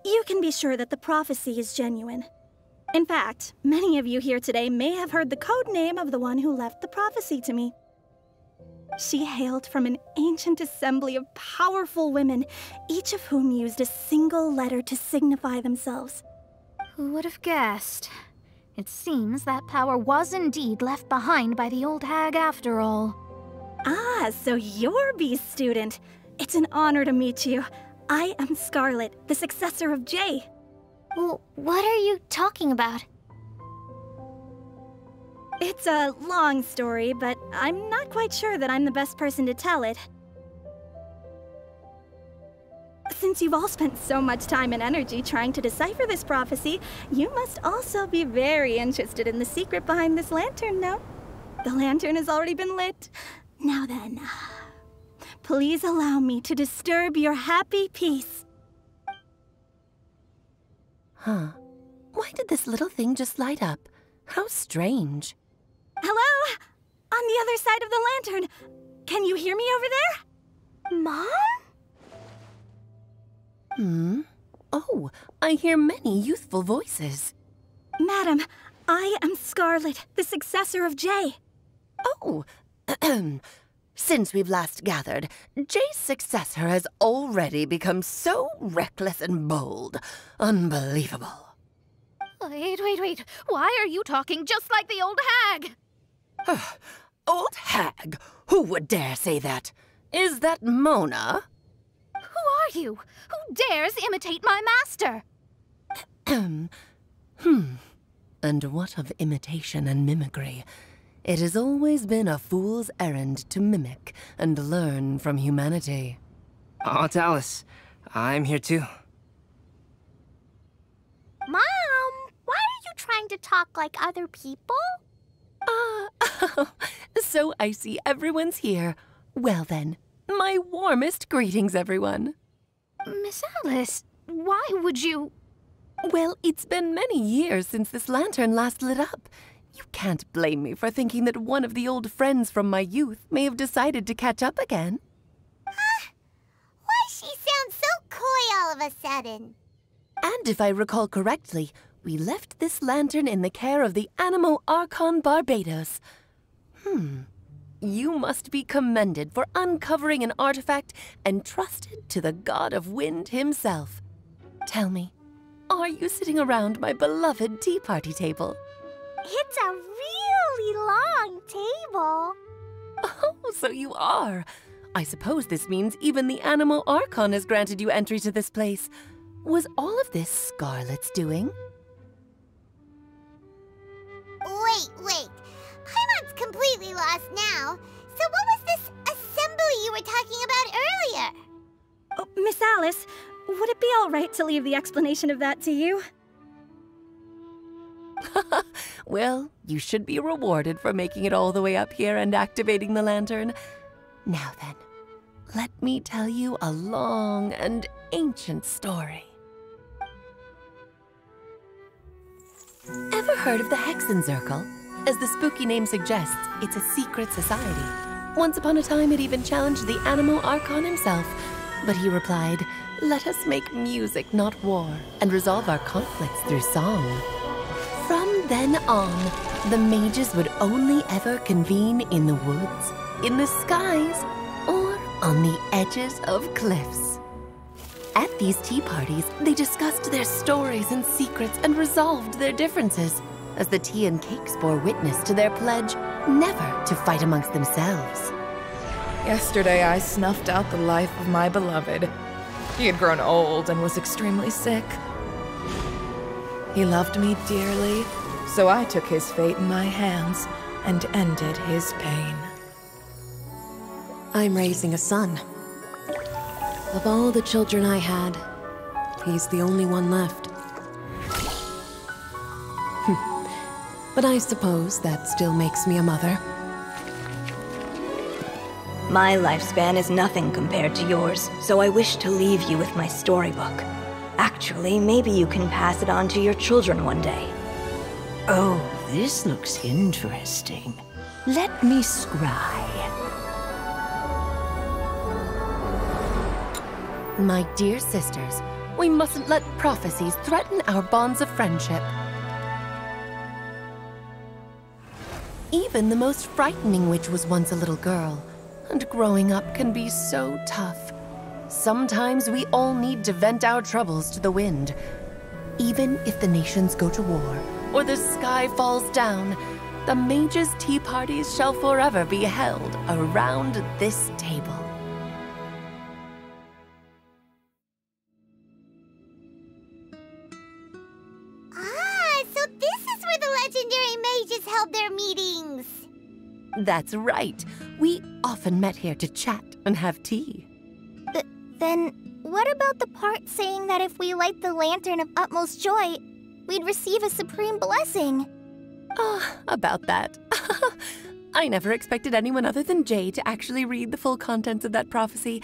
you can be sure that the prophecy is genuine. In fact, many of you here today may have heard the code name of the one who left the prophecy to me. She hailed from an ancient assembly of powerful women, each of whom used a single letter to signify themselves. Who would have guessed? It seems that power was indeed left behind by the old hag after all. Ah, so you're B's student. It's an honor to meet you. I am Scarlet, the successor of Jay. Well, what are you talking about? It's a long story, but I'm not quite sure that I'm the best person to tell it. Since you've all spent so much time and energy trying to decipher this prophecy, you must also be very interested in the secret behind this lantern, no? The lantern has already been lit. Now then, please allow me to disturb your happy peace. Huh. Why did this little thing just light up? How strange. Hello? On the other side of the lantern. Can you hear me over there? Mom? Oh, I hear many youthful voices. Madam, I am Scarlet, the successor of Jay. Oh, since we've last gathered, Jay's successor has already become so reckless and bold. Unbelievable. Wait. Why are you talking just like the old hag? Old hag? Who would dare say that? Is that Mona? Who are you? Who dares imitate my master? And what of imitation and mimicry? It has always been a fool's errand to mimic and learn from humanity. Aunt Alice, I'm here too. Mom, why are you trying to talk like other people? So I see everyone's here. Well then, my warmest greetings, everyone. Miss Alice, why would you... Well, it's been many years since this lantern last lit up. You can't blame me for thinking that one of the old friends from my youth may have decided to catch up again. Why she sounds so coy all of a sudden? And if I recall correctly, we left this lantern in the care of the Animo Archon Barbados. You must be commended for uncovering an artifact entrusted to the god of wind himself. Tell me, are you sitting around my beloved tea party table? It's a really long table. Oh, so you are. I suppose this means even the Animo Archon has granted you entry to this place. Was all of this Scarlet's doing? Wait. Paimon's completely lost now. So what was this assembly you were talking about earlier? Oh, Miss Alice, would it be all right to leave the explanation of that to you? Well, you should be rewarded for making it all the way up here and activating the lantern. Now then, let me tell you a long and ancient story. Ever heard of the Hexenzirkel? As the spooky name suggests, it's a secret society. Once upon a time, it even challenged the Animo Archon himself. But he replied, "Let us make music, not war, and resolve our conflicts through song." From then on, the mages would only ever convene in the woods, in the skies, or on the edges of cliffs. At these tea parties, they discussed their stories and secrets and resolved their differences. as the tea and cakes bore witness to their pledge never to fight amongst themselves. Yesterday, I snuffed out the life of my beloved. He had grown old and was extremely sick. He loved me dearly, so I took his fate in my hands and ended his pain. I'm raising a son. Of all the children I had, he's the only one left. But I suppose that still makes me a mother. My lifespan is nothing compared to yours, so I wish to leave you with my storybook. Actually, maybe you can pass it on to your children one day. Oh, this looks interesting. Let me scry. My dear sisters, we mustn't let prophecies threaten our bonds of friendship. Even the most frightening witch was once a little girl, and growing up can be so tough. Sometimes we all need to vent our troubles to the wind. Even if the nations go to war, or the sky falls down, the mages' tea parties shall forever be held around this table. So this is where the legendary mages held their meetings. That's right. We often met here to chat and have tea. Then, what about the part saying that if we light the lantern of utmost joy, we'd receive a supreme blessing? About that. I never expected anyone other than Jay to actually read the full contents of that prophecy.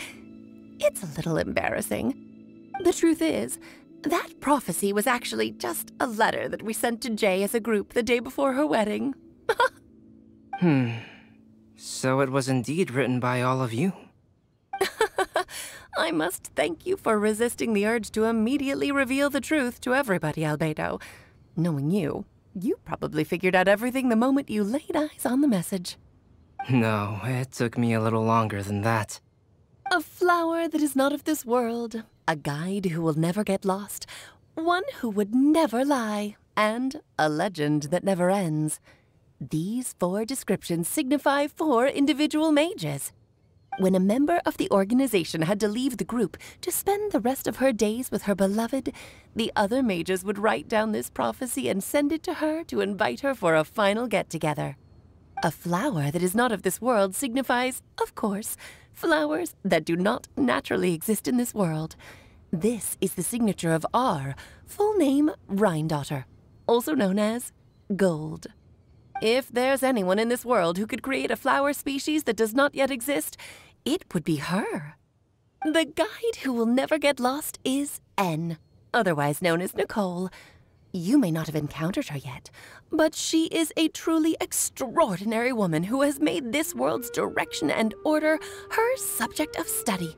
It's a little embarrassing. The truth is, that prophecy was actually just a letter that we sent to Jay as a group the day before her wedding. So it was indeed written by all of you. I must thank you for resisting the urge to immediately reveal the truth to everybody, Albedo. Knowing you, you probably figured out everything the moment you laid eyes on the message. No, it took me a little longer than that. A flower that is not of this world, a guide who will never get lost, one who would never lie, and a legend that never ends. These 4 descriptions signify 4 individual mages. When a member of the organization had to leave the group to spend the rest of her days with her beloved, the other mages would write down this prophecy and send it to her to invite her for a final get-together. A flower that is not of this world signifies, of course, flowers that do not naturally exist in this world. This is the signature of our full name, Rhindaughter, also known as Gold. If there's anyone in this world who could create a flower species that does not yet exist, it would be her. The guide who will never get lost is N, otherwise known as Nicole. You may not have encountered her yet, but she is a truly extraordinary woman who has made this world's direction and order her subject of study.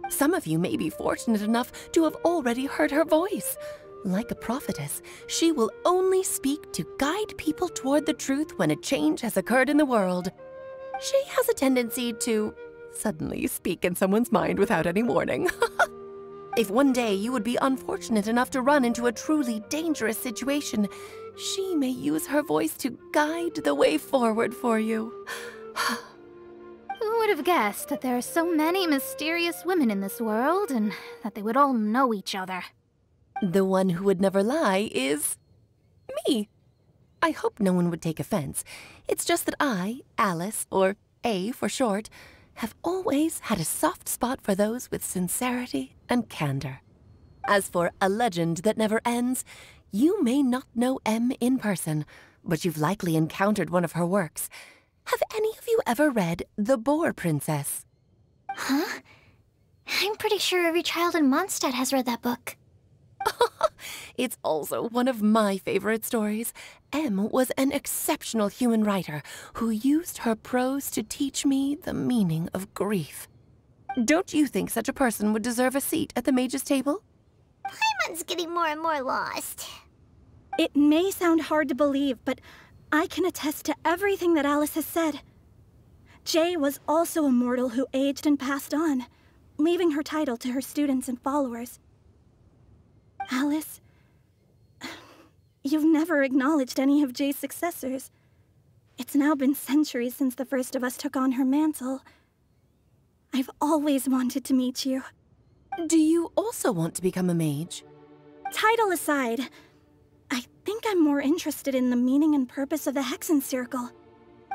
Some of you may be fortunate enough to have already heard her voice. Like a prophetess, she will only speak to guide people toward the truth when a change has occurred in the world. She has a tendency to suddenly speak in someone's mind without any warning. If one day you would be unfortunate enough to run into a truly dangerous situation, she may use her voice to guide the way forward for you. Who would have guessed that there are so many mysterious women in this world, and that they would all know each other? The one who would never lie is me. I hope no one would take offense. It's just that I, Alice, or A for short, have always had a soft spot for those with sincerity and candor. As for a legend that never ends, you may not know M in person, but you've likely encountered one of her works. Have any of you ever read The Boar Princess? Huh? I'm pretty sure every child in Mondstadt has read that book. It's also one of my favorite stories. M was an exceptional human writer who used her prose to teach me the meaning of grief. Don't you think such a person would deserve a seat at the mage's table? Paimon's getting more and more lost. It may sound hard to believe, but I can attest to everything that Alice has said. Jay was also a mortal who aged and passed on, leaving her title to her students and followers. Alice, you've never acknowledged any of Jay's successors. It's now been centuries since the first of us took on her mantle. I've always wanted to meet you. Do you also want to become a mage? Title aside, I think I'm more interested in the meaning and purpose of the Hexen Circle.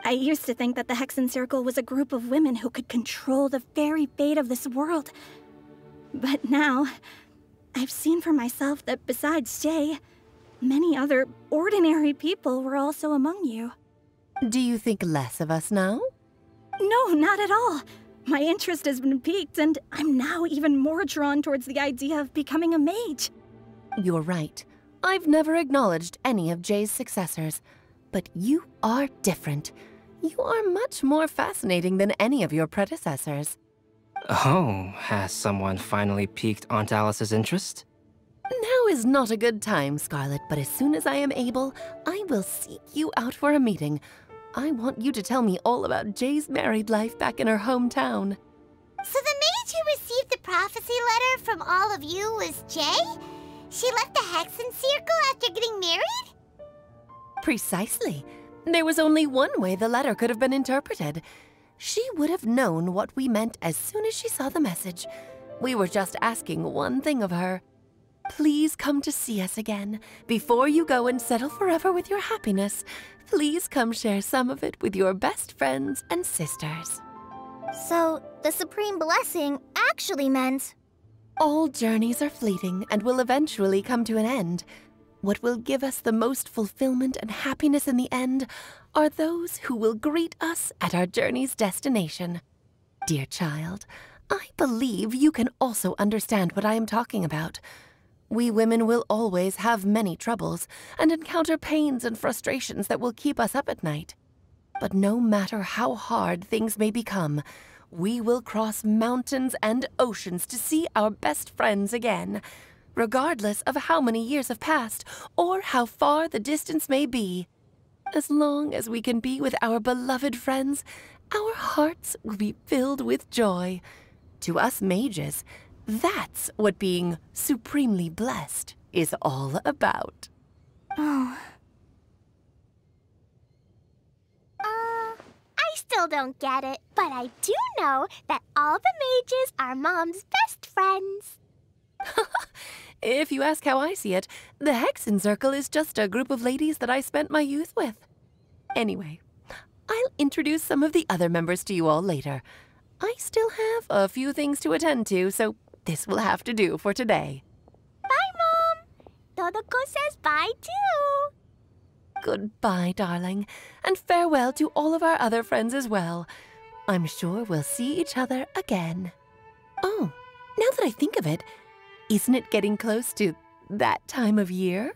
I used to think that the Hexen Circle was a group of women who could control the very fate of this world. But now, I've seen for myself that besides Jay, many other ordinary people were also among you. Do you think less of us now? No, not at all. My interest has been piqued, and I'm now even more drawn towards the idea of becoming a mage. You're right. I've never acknowledged any of Jay's successors. But you are different. You are much more fascinating than any of your predecessors. Oh, has someone finally piqued Aunt Alice's interest? Now is not a good time, Scarlet, but as soon as I am able, I will seek you out for a meeting. I want you to tell me all about Jay's married life back in her hometown. So the mage who received the prophecy letter from all of you was Jay? She left the Hexen Circle after getting married? Precisely. There was only one way the letter could have been interpreted. She would have known what we meant as soon as she saw the message. We were just asking one thing of her. Please come to see us again. Before you go and settle forever with your happiness, please come share some of it with your best friends and sisters. So, the Supreme Blessing actually meant... All journeys are fleeting and will eventually come to an end. What will give us the most fulfillment and happiness in the end are those who will greet us at our journey's destination. Dear child, I believe you can also understand what I am talking about. We women will always have many troubles and encounter pains and frustrations that will keep us up at night. But no matter how hard things may become, we will cross mountains and oceans to see our best friends again, regardless of how many years have passed or how far the distance may be. As long as we can be with our beloved friends, our hearts will be filled with joy. To us mages, that's what being supremely blessed is all about. Oh. I still don't get it, but I do know that all the mages are Mom's best friends. If you ask how I see it, the Hexen Circle is just a group of ladies that I spent my youth with. Anyway, I'll introduce some of the other members to you all later. I still have a few things to attend to, so this will have to do for today. Bye, Mom. Todoko says bye, too. Goodbye, darling, and farewell to all of our other friends as well. I'm sure we'll see each other again. Oh, now that I think of it, isn't it getting close to that time of year?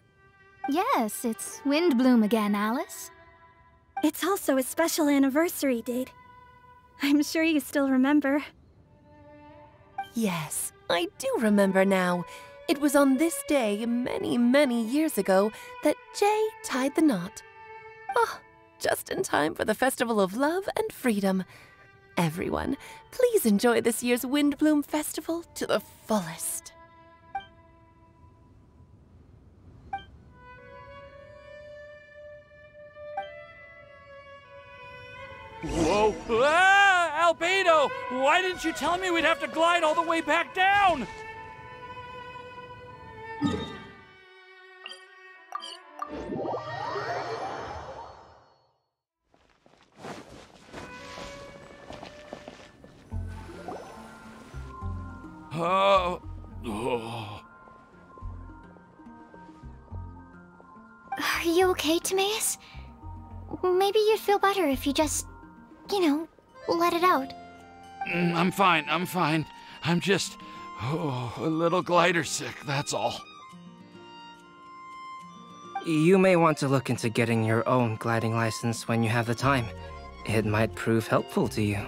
Yes, it's Windbloom again, Alice. It's also a special anniversary date. I'm sure you still remember. Yes, I do remember now. It was on this day, many, many years ago, that Jay tied the knot. Oh, just in time for the Festival of Love and Freedom. Everyone, please enjoy this year's Windbloom Festival to the fullest. Whoa! Ah! Albedo! Why didn't you tell me we'd have to glide all the way back down? Oh. Are you okay, Timaeus? Maybe you'd feel better if you just, let it out. I'm fine, I'm just, a little glider sick, that's all. You may want to look into getting your own gliding license when you have the time. It might prove helpful to you.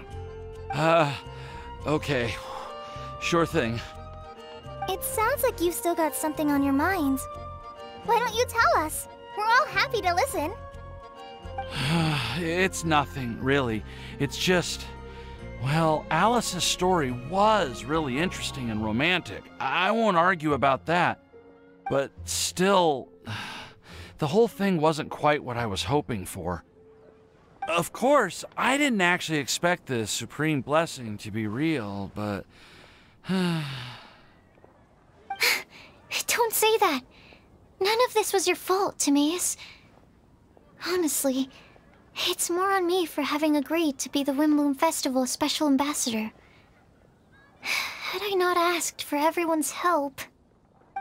Okay. Sure thing. It sounds like you've still got something on your mind. Why don't you tell us? We're all happy to listen. It's nothing, really. It's just, well, Alice's story was really interesting and romantic. I won't argue about that. But still, the whole thing wasn't quite what I was hoping for. Of course, I didn't actually expect the supreme blessing to be real, but... Don't say that. None of this was your fault, Timaeus. Honestly, it's more on me for having agreed to be the Windbloom Festival Special Ambassador. Had I not asked for everyone's help...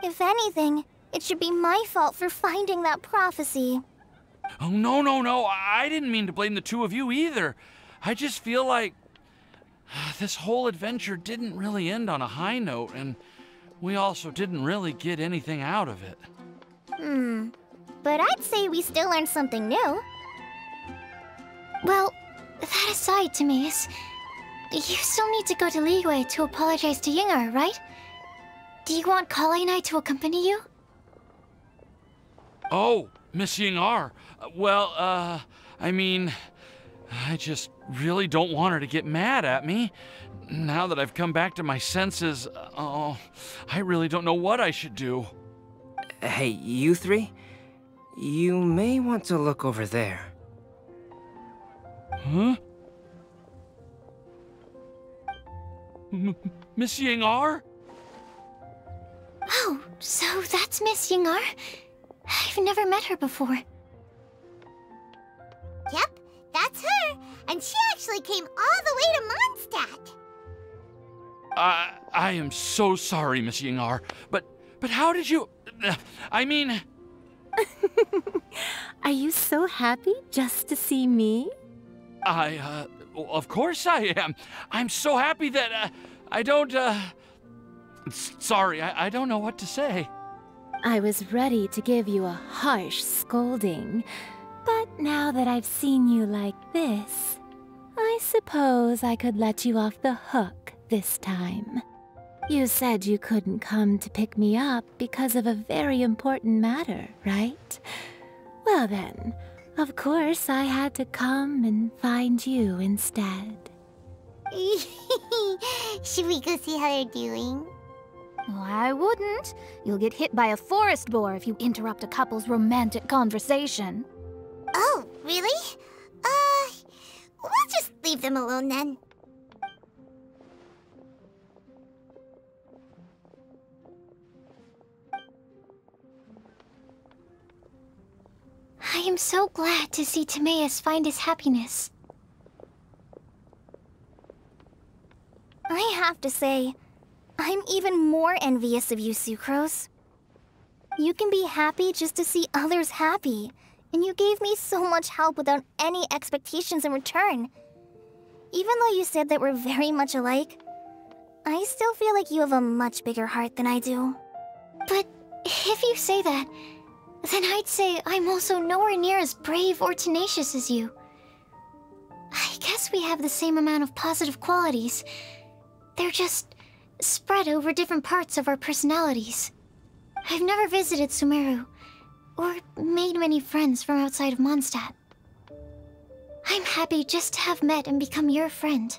If anything, it should be my fault for finding that prophecy. Oh, no. I didn't mean to blame the two of you either. I just feel like this whole adventure didn't really end on a high note, and we also didn't really get anything out of it. But I'd say we still learned something new. Well, that aside, Timaeus, you still need to go to Liyue to apologize to Yingar, right? Do you want Kale and I to accompany you? Oh, Miss Yingar. Well, I mean, I just really don't want her to get mad at me. Now that I've come back to my senses, I really don't know what I should do. Hey, you three? You may want to look over there. Huh? Miss Yingar? Oh, so that's Miss Yingar? I've never met her before. Yep, that's her. And she actually came all the way to Mondstadt. I am so sorry, Miss Yingar, but how did you... I mean... Are you so happy just to see me? Of course I am. I'm so happy that, I don't, Sorry, I don't know what to say. I was ready to give you a harsh scolding, but now that I've seen you like this, I suppose I could let you off the hook this time. You said you couldn't come to pick me up because of a very important matter, right? Well then, of course I had to come and find you instead. Should we go see how they're doing? Oh, I wouldn't. You'll get hit by a forest boar if you interrupt a couple's romantic conversation. Oh, really? We'll just leave them alone then. I am so glad to see Timaeus find his happiness. I have to say, I'm even more envious of you, Sucrose. You can be happy just to see others happy, and you gave me so much help without any expectations in return. Even though you said that we're very much alike, I still feel like you have a much bigger heart than I do. But if you say that, then I'd say I'm also nowhere near as brave or tenacious as you. I guess we have the same amount of positive qualities. They're just spread over different parts of our personalities. I've never visited Sumeru, or made many friends from outside of Mondstadt. I'm happy just to have met and become your friend.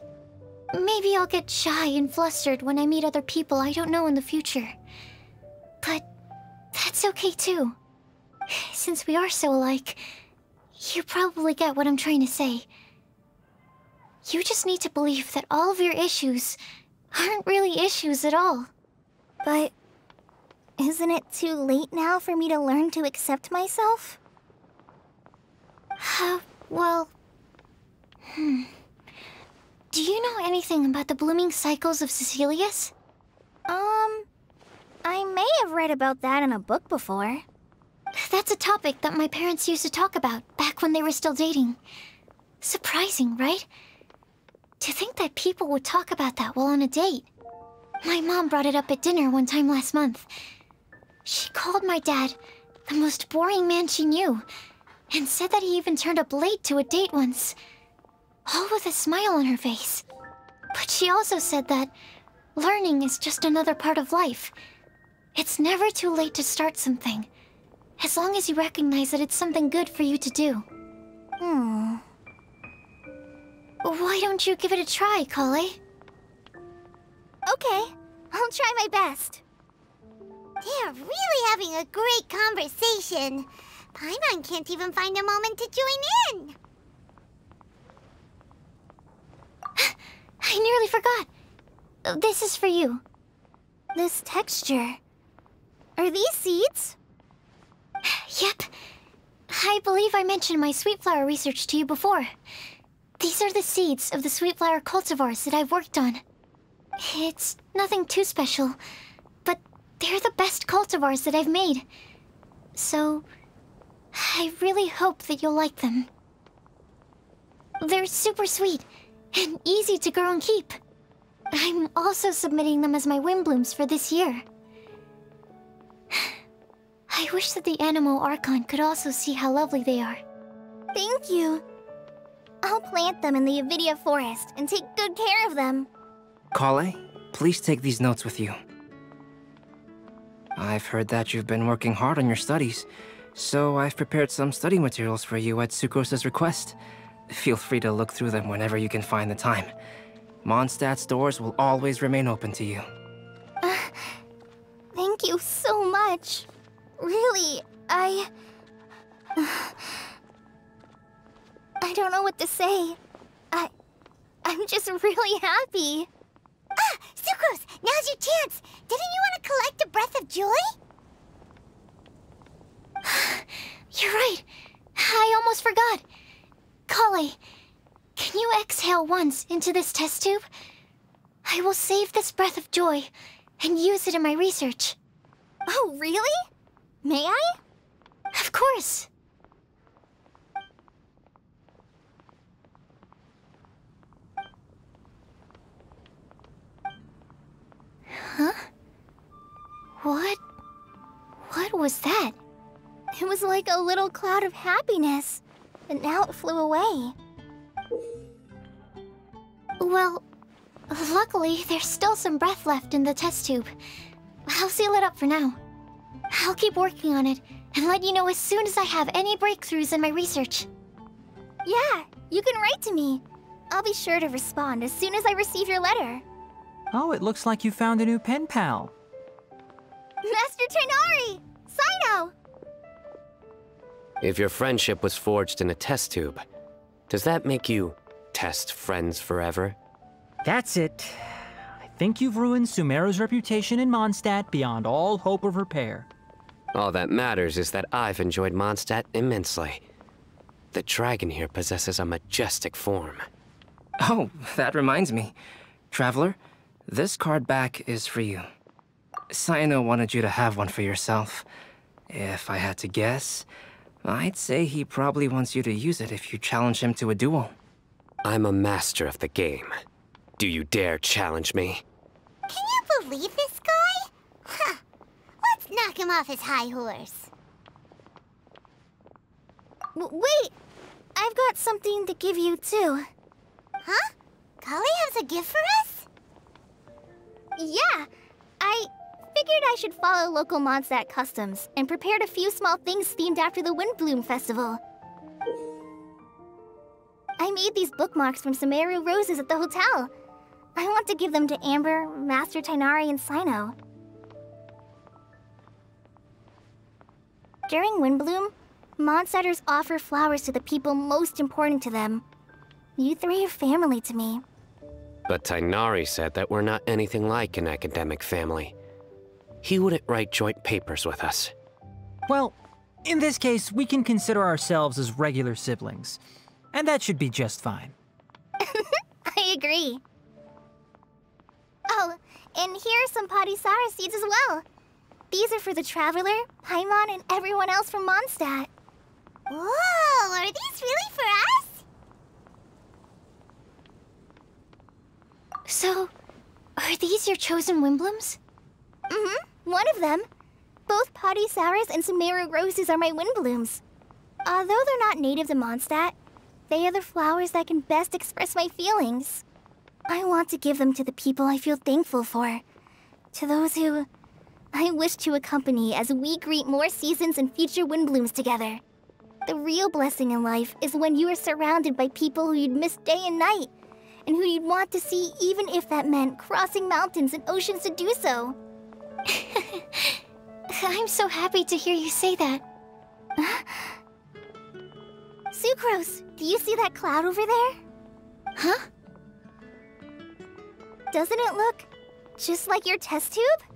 Maybe I'll get shy and flustered when I meet other people I don't know in the future. But that's okay too. Since we are so alike, you probably get what I'm trying to say. You just need to believe that all of your issues aren't really issues at all. But isn't it too late now for me to learn to accept myself? Well... Do you know anything about the blooming cycles of Cecilius? I may have read about that in a book before. That's a topic that my parents used to talk about back when they were still dating. Surprising, right? To think that people would talk about that while on a date. My mom brought it up at dinner one time last month. She called my dad the most boring man she knew, and said that he even turned up late to a date once, all with a smile on her face. But she also said that learning is just another part of life. It's never too late to start something, as long as you recognize that it's something good for you to do. Why don't you give it a try, Kale? Okay, I'll try my best. They're really having a great conversation. Paimon can't even find a moment to join in. I nearly forgot. This is for you. This texture. Are these seeds? Yep. I believe I mentioned my sweet flower research to you before. These are the seeds of the sweet flower cultivars that I've worked on. It's nothing too special, but they're the best cultivars that I've made. So, I really hope that you'll like them. They're super sweet and easy to grow and keep. I'm also submitting them as my wind blooms for this year. I wish that the Anemo Archon could also see how lovely they are. Thank you. I'll plant them in the Avidia forest and take good care of them. Kale, please take these notes with you. I've heard that you've been working hard on your studies, so I've prepared some study materials for you at Sucrose's request. Feel free to look through them whenever you can find the time. Mondstadt's doors will always remain open to you. Thank you so much. Really, I don't know what to say. I'm just really happy. Ah, Sucrose, now's your chance. Didn't you want to collect a breath of joy? You're right. I almost forgot. Kale, can you exhale once into this test tube? I will save this breath of joy and use it in my research. Oh, really? May I? Of course. Huh? What was that? It was like a little cloud of happiness, but now it flew away. Well, luckily, there's still some breath left in the test tube. I'll seal it up for now. I'll keep working on it and let you know as soon as I have any breakthroughs in my research. Yeah, you can write to me. I'll be sure to respond as soon as I receive your letter. Oh, it looks like you found a new pen pal. Master Tighnari! Cyno! If your friendship was forged in a test tube, does that make you test friends forever? That's it. I think you've ruined Sumeru's reputation in Mondstadt beyond all hope of repair. All that matters is that I've enjoyed Mondstadt immensely. The dragon here possesses a majestic form. Oh, that reminds me. Traveler, this card back is for you. Cyno wanted you to have one for yourself. If I had to guess, I'd say he probably wants you to use it if you challenge him to a duel. I'm a master of the game. Do you dare challenge me? Can you believe this guy? Huh. Let's knock him off his high horse. Wait! I've got something to give you, too. Huh? Kale has a gift for us? Yeah! I figured I should follow local Mondstadt customs and prepared a few small things themed after the Windbloom Festival. I made these bookmarks from Sumeru roses at the hotel. I want to give them to Amber, Master Tighnari, and Cyno. During Windbloom, Mondstadters offer flowers to the people most important to them. You three are family to me. But Tighnari said that we're not anything like an academic family. He wouldn't write joint papers with us. Well, in this case, we can consider ourselves as regular siblings. And that should be just fine. I agree. Oh, and here are some Padisara seeds as well. These are for the Traveler, Paimon, and everyone else from Mondstadt. Whoa, are these really for us? So, are these your chosen Windblooms? Mm-hmm, one of them. Both Padisaras and Sumeru roses are my Windblooms. Although they're not native to Mondstadt, they are the flowers that can best express my feelings. I want to give them to the people I feel thankful for. To those who I wish to accompany as we greet more seasons and future Windblooms together. The real blessing in life is when you are surrounded by people who you'd miss day and night, and who you'd want to see even if that meant crossing mountains and oceans to do so. I'm so happy to hear you say that. Sucrose, do you see that cloud over there? Huh? Doesn't it look just like your test tube?